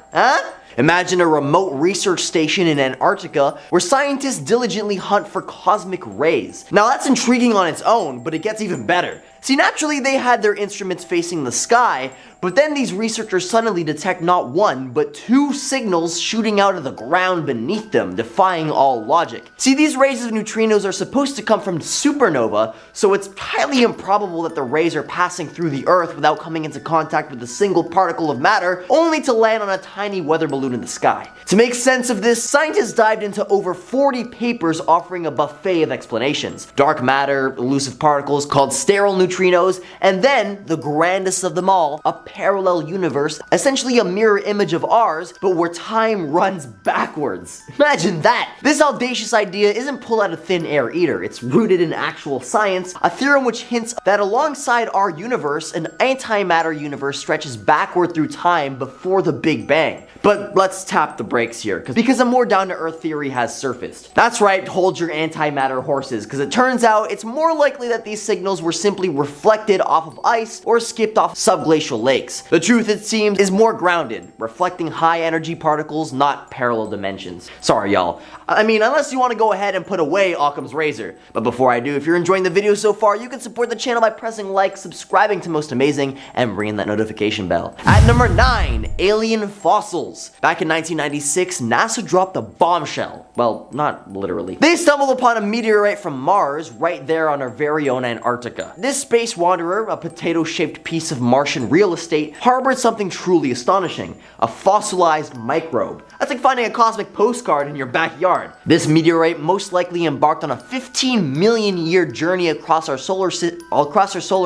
Imagine a remote research station in Antarctica where scientists diligently hunt for cosmic rays. Now that's intriguing on its own, but it gets even better. See, naturally they had their instruments facing the sky, but then these researchers suddenly detect not one, but two signals shooting out of the ground beneath them, defying all logic. See, these rays of neutrinos are supposed to come from supernova, so it's highly improbable that the rays are passing through the Earth without coming into contact with a single particle of matter, only to land on a tiny weather balloon in the sky. To make sense of this, scientists dived into over 40 papers offering a buffet of explanations. Dark matter, elusive particles called sterile neutrinos, and then, the grandest of them all, a parallel universe, essentially a mirror image of ours, but where time runs backwards. Imagine that! This audacious idea isn't pulled out of thin air either. It's rooted in actual science, a theorem which hints that alongside our universe, an antimatter universe stretches backward through time before the Big Bang. But let's tap the brakes here, because a more down-to-earth theory has surfaced. That's right, hold your antimatter horses, because it turns out it's more likely that these signals were simply reflected off of ice or skipped off subglacial lakes. The truth, it seems, is more grounded, reflecting high-energy particles, not parallel dimensions. Sorry, y'all. I mean, unless you want to go ahead and put away Occam's razor. But before I do, if you're enjoying the video so far, you can support the channel by pressing like, subscribing to Most Amazing, and ringing that notification bell. At number 9, alien fossils. Back in 1996, NASA dropped a bombshell. Well, not literally. They stumbled upon a meteorite from Mars right there on our very own Antarctica. This space wanderer, a potato-shaped piece of Martian real estate, harbored something truly astonishing, a fossilized microbe. That's like finding a cosmic postcard in your backyard. This meteorite most likely embarked on a 15 million year journey across our solar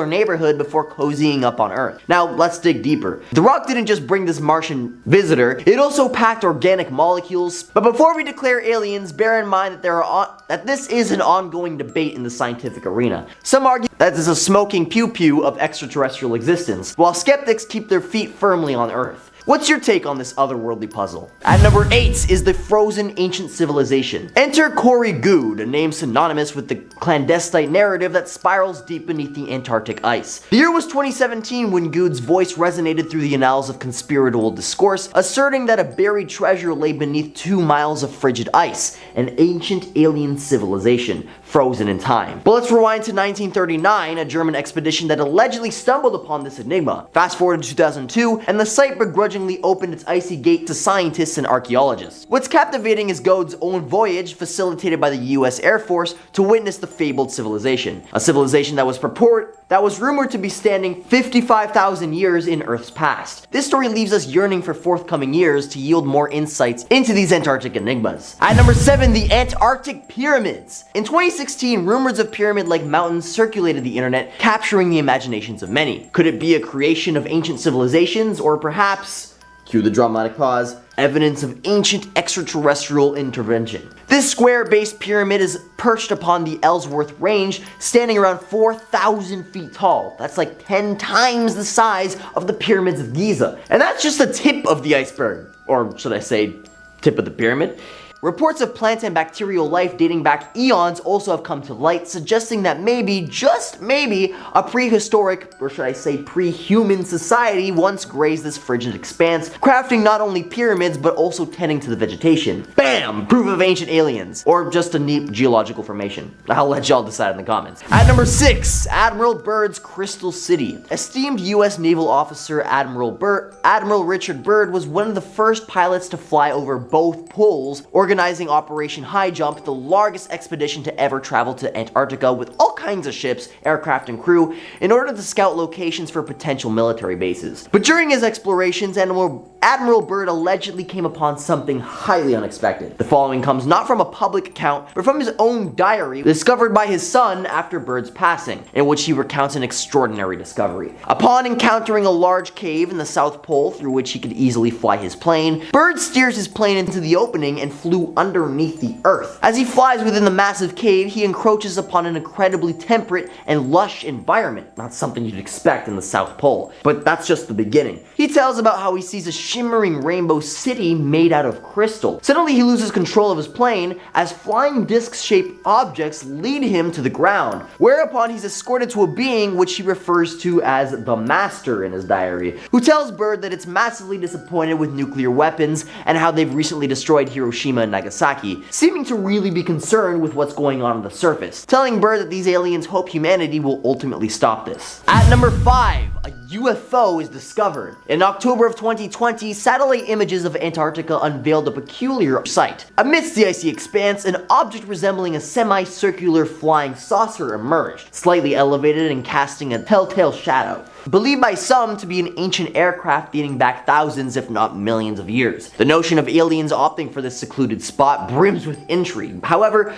neighborhood before cozying up on Earth. Now, let's dig deeper. The rock didn't just bring this Martian visitor, it also packed organic molecules. But before we declare aliens, bear in mind that this is an ongoing debate in the scientific arena. Some argue that this is a smoking pew-pew of extraterrestrial existence, while skeptics keep their feet firmly on Earth. What's your take on this otherworldly puzzle? At number 8 is the frozen ancient civilization. Enter Corey Goode, a name synonymous with the clandestine narrative that spirals deep beneath the Antarctic ice. The year was 2017 when Goode's voice resonated through the annals of conspiratorial discourse, asserting that a buried treasure lay beneath 2 miles of frigid ice, an ancient alien civilization, frozen in time. But let's rewind to 1939, a German expedition that allegedly stumbled upon this enigma. Fast forward to 2002, and the site begrudgingly opened its icy gate to scientists and archaeologists. What's captivating is Goode's own voyage, facilitated by the US Air Force, to witness the fabled civilization. A civilization that was rumored to be standing 55,000 years in Earth's past. This story leaves us yearning for forthcoming years to yield more insights into these Antarctic enigmas. At number 7, the Antarctic Pyramids. In 2016, rumors of pyramid-like mountains circulated the internet, capturing the imaginations of many. Could it be a creation of ancient civilizations, or perhaps, cue the dramatic pause, evidence of ancient extraterrestrial intervention? This square-based pyramid is perched upon the Ellsworth Range, standing around 4,000 feet tall. That's like 10 times the size of the pyramids of Giza. And that's just the tip of the iceberg. Or should I say, tip of the pyramid? reports of plant and bacterial life dating back eons also have come to light, suggesting that maybe, just maybe, a prehistoric, or should I say pre-human society once grazed this frigid expanse, crafting not only pyramids but also tending to the vegetation. Bam! Proof of ancient aliens. Or just a neat geological formation. I'll let y'all decide in the comments. At number 6, Admiral Byrd's Crystal City. Esteemed US naval officer Admiral Richard Byrd was one of the first pilots to fly over both poles, organizing Operation High Jump, the largest expedition to ever travel to Antarctica with all kinds of ships, aircraft, and crew in order to scout locations for potential military bases. But during his explorations, Admiral Byrd allegedly came upon something highly unexpected. The following comes not from a public account, but from his own diary, discovered by his son after Byrd's passing, in which he recounts an extraordinary discovery. Upon encountering a large cave in the South Pole through which he could easily fly his plane, Byrd steers his plane into the opening and flew underneath the earth. As he flies within the massive cave, he encroaches upon an incredibly temperate and lush environment. Not something you'd expect in the South Pole, but that's just the beginning. He tells about how he sees a shimmering rainbow city made out of crystal. Suddenly he loses control of his plane as flying disc-shaped objects lead him to the ground, whereupon he's escorted to a being which he refers to as the Master in his diary, who tells Byrd that it's massively disappointed with nuclear weapons and how they've recently destroyed Hiroshima and Nagasaki, seeming to really be concerned with what's going on the surface, telling Byrd that these aliens hope humanity will ultimately stop this. At number 5, a UFO is discovered. In October of 2020, satellite images of Antarctica unveiled a peculiar sight. Amidst the icy expanse, an object resembling a semicircular flying saucer emerged, slightly elevated and casting a telltale shadow. Believed by some to be an ancient aircraft dating back thousands if not millions of years. The notion of aliens opting for this secluded spot brims with intrigue. However,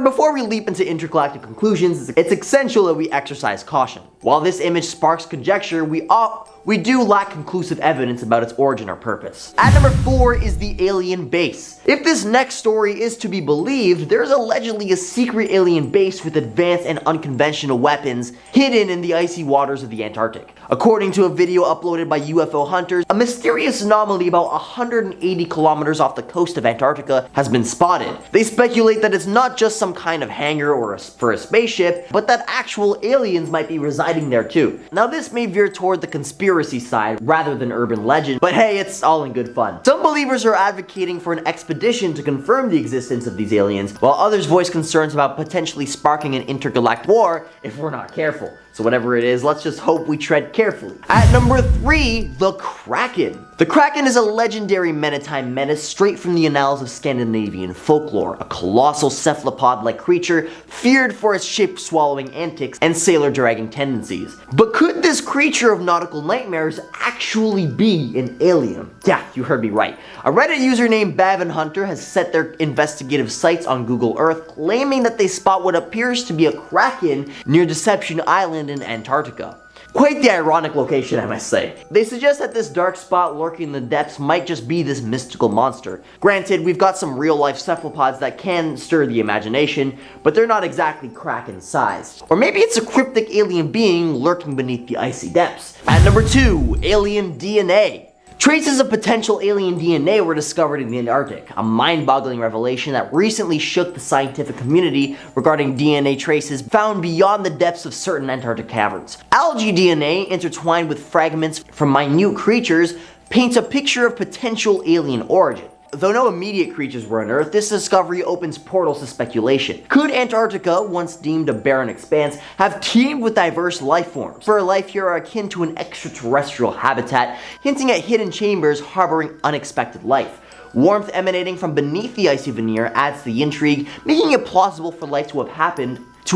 before we leap into intergalactic conclusions, it's essential that we exercise caution. While this image sparks conjecture, we do lack conclusive evidence about its origin or purpose. At number 4 is the alien base. If this next story is to be believed, there's allegedly a secret alien base with advanced and unconventional weapons hidden in the icy waters of the Antarctic. According to a video uploaded by UFO hunters, a mysterious anomaly about 180 kilometers off the coast of Antarctica has been spotted. They speculate that it's not just some kind of hangar for a spaceship, but that actual aliens might be residing there too. Now this may veer toward the conspiracy side rather than urban legend, but hey, it's all in good fun. Some believers are advocating for an expedition to confirm the existence of these aliens, while others voice concerns about potentially sparking an intergalactic war if we're not careful. So whatever it is, let's just hope we tread carefully. At number 3, the Kraken. The Kraken is a legendary maritime menace straight from the annals of Scandinavian folklore, a colossal cephalopod-like creature feared for its ship-swallowing antics and sailor-dragging tendencies. But could this creature of nautical nightmares actually be an alien? Yeah, you heard me right. A Reddit user named Bavin Hunter has set their investigative sights on Google Earth, claiming that they spot what appears to be a Kraken near Deception Island in Antarctica. Quite the ironic location, I must say. They suggest that this dark spot lurking in the depths might just be this mystical monster. Granted, we've got some real-life cephalopods that can stir the imagination, but they're not exactly Kraken-sized. Or maybe it's a cryptic alien being lurking beneath the icy depths. At number 2, alien DNA. Traces of potential alien DNA were discovered in the Antarctic, a mind-boggling revelation that recently shook the scientific community regarding DNA traces found beyond the depths of certain Antarctic caverns. Algae DNA, intertwined with fragments from minute creatures, paints a picture of potential alien origin. Though no immediate creatures were unearthed, this discovery opens portals to speculation. Could Antarctica, once deemed a barren expanse, have teemed with diverse life forms? For life here are akin to an extraterrestrial habitat, hinting at hidden chambers harboring unexpected life. Warmth emanating from beneath the icy veneer adds to the intrigue, making it plausible for life to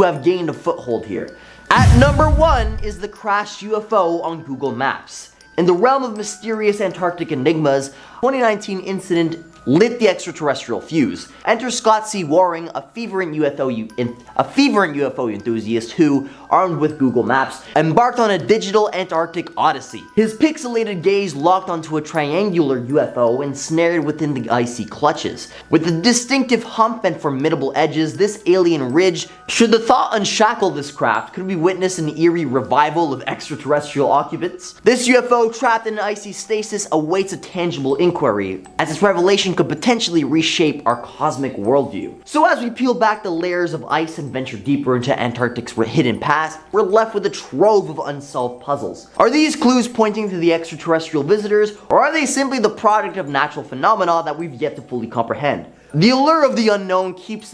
have gained a foothold here. At number 1 is the crashed UFO on Google Maps. In the realm of mysterious Antarctic enigmas, 2019 incident lit the extraterrestrial fuse. Enter Scott C. Waring, a fervent UFO enthusiast who, armed with Google Maps, embarked on a digital Antarctic odyssey. His pixelated gaze locked onto a triangular UFO ensnared within the icy clutches. With a distinctive hump and formidable edges, this alien ridge, should the thought unshackle this craft, could we witness an eerie revival of extraterrestrial occupants? This UFO trapped in an icy stasis awaits a tangible inquiry, as its revelation could potentially reshape our cosmic worldview. So as we peel back the layers of ice and venture deeper into Antarctic's hidden past, we're left with a trove of unsolved puzzles. Are these clues pointing to the extraterrestrial visitors, or are they simply the product of natural phenomena that we've yet to fully comprehend? The allure of the unknown keeps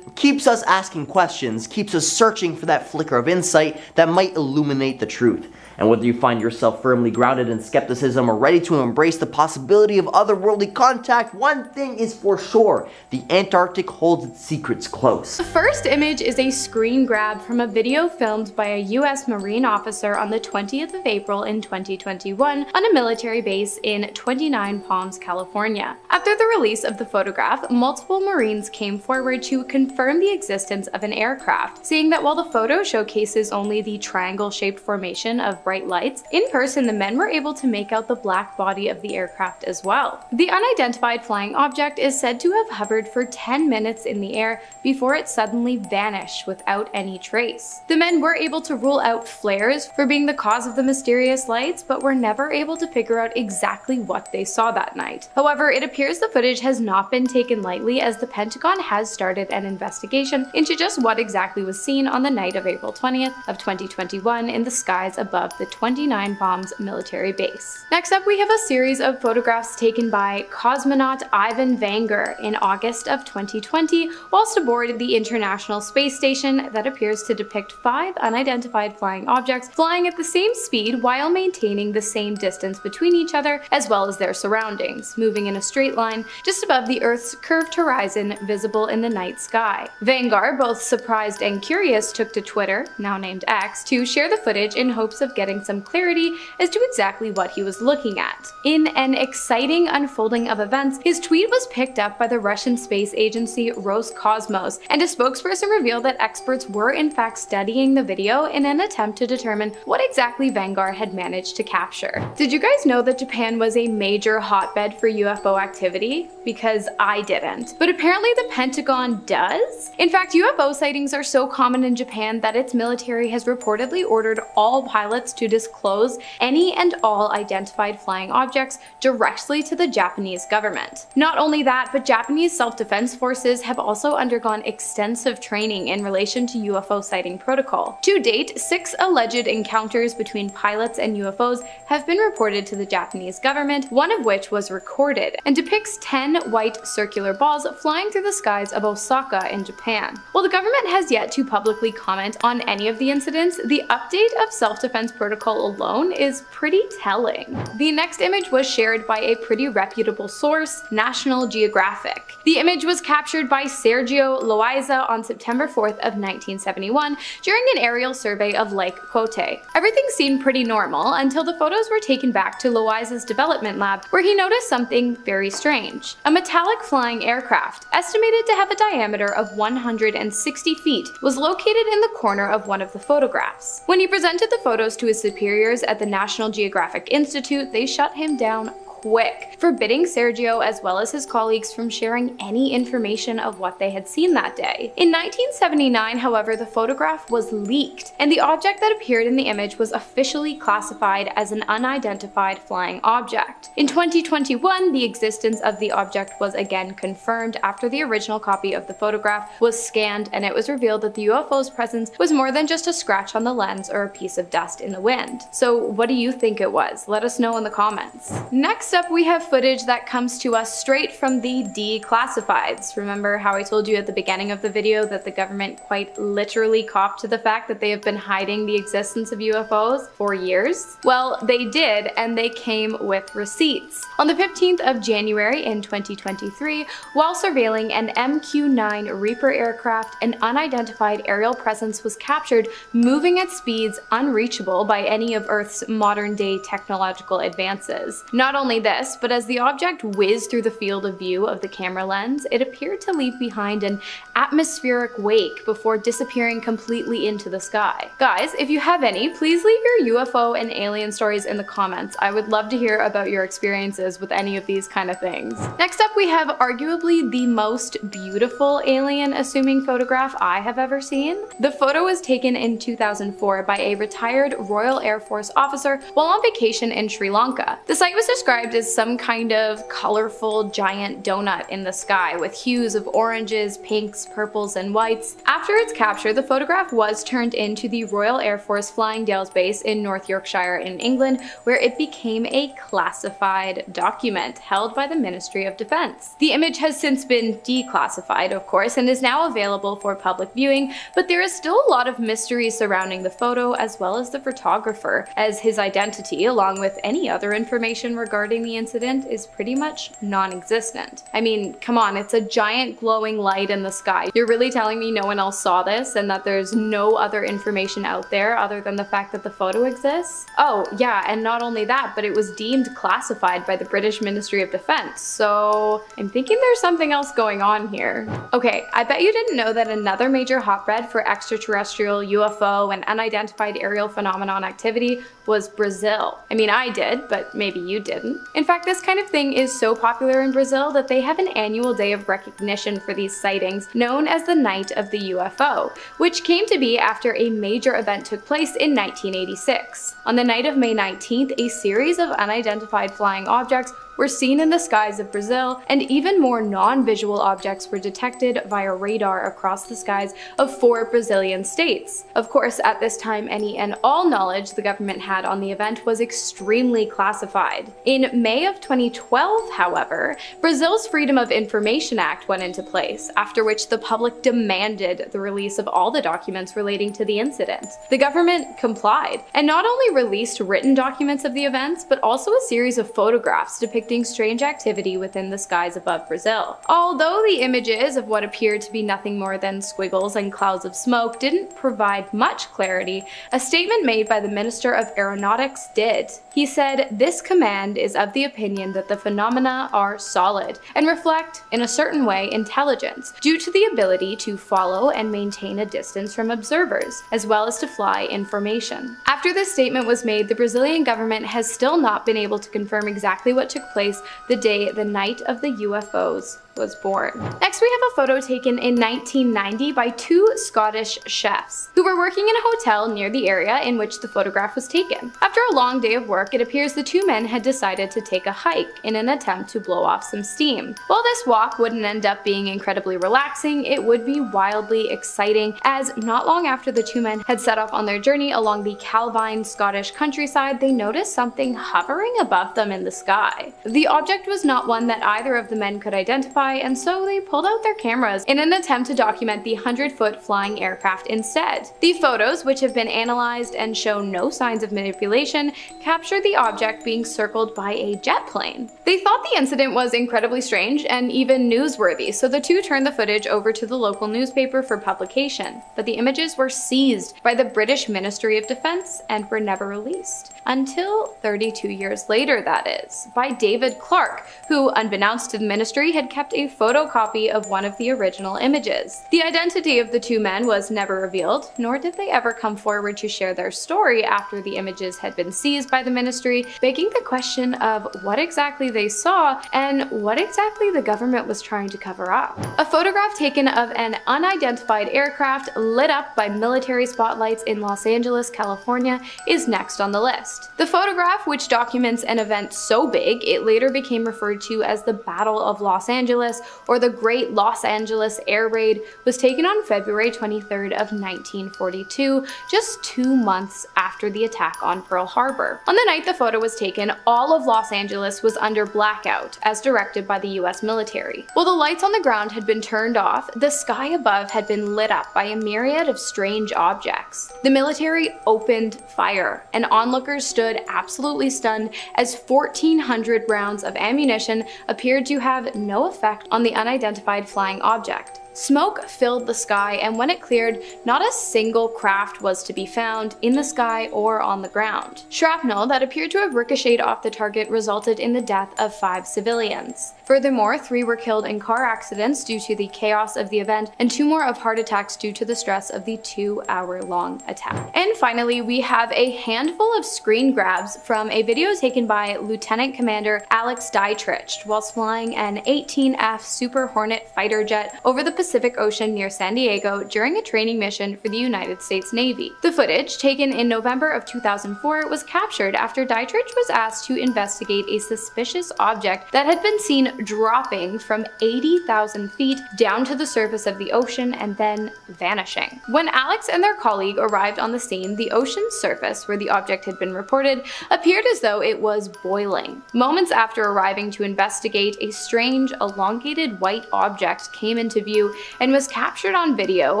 us asking questions, keeps us searching for that flicker of insight that might illuminate the truth. And whether you find yourself firmly grounded in skepticism or ready to embrace the possibility of otherworldly contact, one thing is for sure: the Antarctic holds its secrets close. The first image is a screen grab from a video filmed by a US Marine officer on the 20th of April in 2021 on a military base in 29 Palms, California. After the release of the photograph, multiple Marines came forward to confirm the existence of an aircraft, saying that while the photo showcases only the triangle-shaped formation of bright lights, in person the men were able to make out the black body of the aircraft as well. The unidentified flying object is said to have hovered for 10 minutes in the air before it suddenly vanished without any trace. The men were able to rule out flares for being the cause of the mysterious lights, but were never able to figure out exactly what they saw that night. However, it appears the footage has not been taken lightly, as the Pentagon has started an investigation into just what exactly was seen on the night of April 20th of 2021 in the skies above the 29 Palms military base. Next up, we have a series of photographs taken by cosmonaut Ivan Vangur in August of 2020 whilst aboard the International Space Station that appears to depict 5 unidentified flying objects flying at the same speed while maintaining the same distance between each other as well as their surroundings, moving in a straight line just above the Earth's curved horizon visible in the night sky. Vangur, both surprised and curious, took to Twitter, now named X, to share the footage in hopes of getting some clarity as to exactly what he was looking at. In an exciting unfolding of events, his tweet was picked up by the Russian space agency Roscosmos, and a spokesperson revealed that experts were in fact studying the video in an attempt to determine what exactly Vangur had managed to capture. Did you guys know that Japan was a major hotbed for UFO activity? Because I didn't. But apparently the Pentagon does? In fact, UFO sightings are so common in Japan that its military has reportedly ordered all pilots to disclose any and all identified flying objects directly to the Japanese government. Not only that, but Japanese self-defense forces have also undergone extensive training in relation to UFO sighting protocol. To date, 6 alleged encounters between pilots and UFOs have been reported to the Japanese government, one of which was recorded, and depicts 10 white circular balls flying through the skies of Osaka in Japan. While the government has yet to publicly comment on any of the incidents, the update of self-defense protocol alone is pretty telling. The next image was shared by a pretty reputable source, National Geographic. The image was captured by Sergio Loaiza on September 4th of 1971 during an aerial survey of Lake Kote. Everything seemed pretty normal until the photos were taken back to Loaiza's development lab, where he noticed something very strange. A metallic flying aircraft, estimated to have a diameter of 160 feet, was located in the corner of one of the photographs. When he presented the photos to his superiors at the National Geographic Institute, they shut him down quick, forbidding Sergio as well as his colleagues from sharing any information of what they had seen that day. In 1979, however, the photograph was leaked, and the object that appeared in the image was officially classified as an unidentified flying object. In 2021, the existence of the object was again confirmed after the original copy of the photograph was scanned, and it was revealed that the UFO's presence was more than just a scratch on the lens or a piece of dust in the wind. So what do you think it was? Let us know in the comments. Next up, we have footage that comes to us straight from the declassifieds. Remember how I told you at the beginning of the video that the government quite literally copped to the fact that they have been hiding the existence of UFOs for years? Well, they did, and they came with receipts. On the 15th of January in 2023, while surveilling an MQ-9 Reaper aircraft, an unidentified aerial presence was captured moving at speeds unreachable by any of Earth's modern-day technological advances. Not only only this, but as the object whizzed through the field of view of the camera lens, it appeared to leave behind an atmospheric wake before disappearing completely into the sky. Guys, if you have any, please leave your UFO and alien stories in the comments. I would love to hear about your experiences with any of these kind of things. Next up, we have arguably the most beautiful alien assuming photograph I have ever seen. The photo was taken in 2004 by a retired Royal Air Force officer while on vacation in Sri Lanka. The site was described as some kind of colorful giant donut in the sky with hues of oranges, pinks, purples, and whites. After its capture, the photograph was turned into the Royal Air Force Flying Dales base in North Yorkshire in England, where it became a classified document held by the Ministry of Defense. The image has since been declassified, of course, and is now available for public viewing, but there is still a lot of mystery surrounding the photo as well as the photographer, as his identity, along with any other information regarding the incident, is pretty much non-existent. I mean, come on, it's a giant glowing light in the sky. You're really telling me no one else saw this and that there's no other information out there other than the fact that the photo exists? Oh, yeah, and not only that, but it was deemed classified by the British Ministry of Defense, so I'm thinking there's something else going on here. Okay, I bet you didn't know that another major hotbed for extraterrestrial, UFO, and unidentified aerial phenomenon activity was Brazil. I mean, I did, but maybe you didn't. In fact, this kind of thing is so popular in Brazil that they have an annual day of recognition for these sightings known as the Night of the UFO, which came to be after a major event took place in 1986. On the night of May 19th, a series of unidentified flying objects were seen in the skies of Brazil, and even more non-visual objects were detected via radar across the skies of 4 Brazilian states. Of course, at this time, any and all knowledge the government had on the event was extremely classified. In May of 2012, however, Brazil's Freedom of Information Act went into place, after which the public demanded the release of all the documents relating to the incident. The government complied, and not only released written documents of the events, but also a series of photographs depicting strange activity within the skies above Brazil. Although the images of what appeared to be nothing more than squiggles and clouds of smoke didn't provide much clarity, a statement made by the Minister of Aeronautics did. He said, "This command is of the opinion that the phenomena are solid and reflect, in a certain way, intelligence, due to the ability to follow and maintain a distance from observers, as well as to fly information." After this statement was made, the Brazilian government has still not been able to confirm exactly what took place the day the Night of the UFOs was born. Next, we have a photo taken in 1990 by 2 Scottish chefs who were working in a hotel near the area in which the photograph was taken. After a long day of work, it appears the 2 men had decided to take a hike in an attempt to blow off some steam. While this walk wouldn't end up being incredibly relaxing, it would be wildly exciting, as not long after the 2 men had set off on their journey along the Calvine Scottish countryside, they noticed something hovering above them in the sky. The object was not one that either of the men could identify, and so they pulled out their cameras in an attempt to document the 100-foot flying aircraft instead. The photos, which have been analyzed and show no signs of manipulation, capture the object being circled by a jet plane. They thought the incident was incredibly strange and even newsworthy, so the 2 turned the footage over to the local newspaper for publication, but the images were seized by the British Ministry of Defense and were never released. Until 32 years later, that is, by David Clark, who, unbeknownst to the ministry, had kept a photocopy of one of the original images. The identity of the 2 men was never revealed, nor did they ever come forward to share their story after the images had been seized by the ministry, begging the question of what exactly they saw and what exactly the government was trying to cover up. A photograph taken of an unidentified aircraft lit up by military spotlights in Los Angeles, California, is next on the list. The photograph, which documents an event so big it later became referred to as the Battle of Los Angeles or the Great Los Angeles Air Raid, was taken on February 23rd of 1942, just 2 months after the attack on Pearl Harbor. On the night the photo was taken, all of Los Angeles was under blackout, as directed by the US military. While the lights on the ground had been turned off, the sky above had been lit up by a myriad of strange objects. The military opened fire, and onlookers stood absolutely stunned as 1,400 rounds of ammunition appeared to have no effect on the unidentified flying object. Smoke filled the sky, and when it cleared, not a single craft was to be found in the sky or on the ground. Shrapnel that appeared to have ricocheted off the target resulted in the death of 5 civilians. Furthermore, 3 were killed in car accidents due to the chaos of the event, and 2 more of heart attacks due to the stress of the 2-hour-long attack. And finally, we have a handful of screen grabs from a video taken by Lieutenant Commander Alex Dietrich whilst flying an 18F Super Hornet fighter jet over the Pacific Ocean near San Diego during a training mission for the United States Navy. The footage, taken in November of 2004, was captured after Dietrich was asked to investigate a suspicious object that had been seen dropping from 80,000 feet down to the surface of the ocean and then vanishing. When Alex and their colleague arrived on the scene, the ocean's surface, where the object had been reported, appeared as though it was boiling. Moments after arriving to investigate, a strange, elongated white object came into view and was captured on video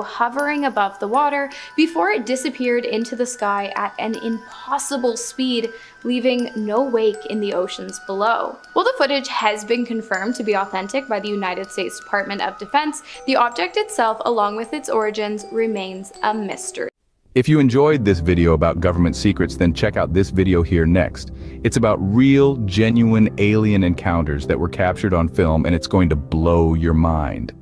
hovering above the water before it disappeared into the sky at an impossible speed, leaving no wake in the oceans below. While the footage has been confirmed to be authentic by the United States Department of Defense, the object itself, along with its origins, remains a mystery. If you enjoyed this video about government secrets, then check out this video here next. It's about real, genuine alien encounters that were captured on film, and it's going to blow your mind.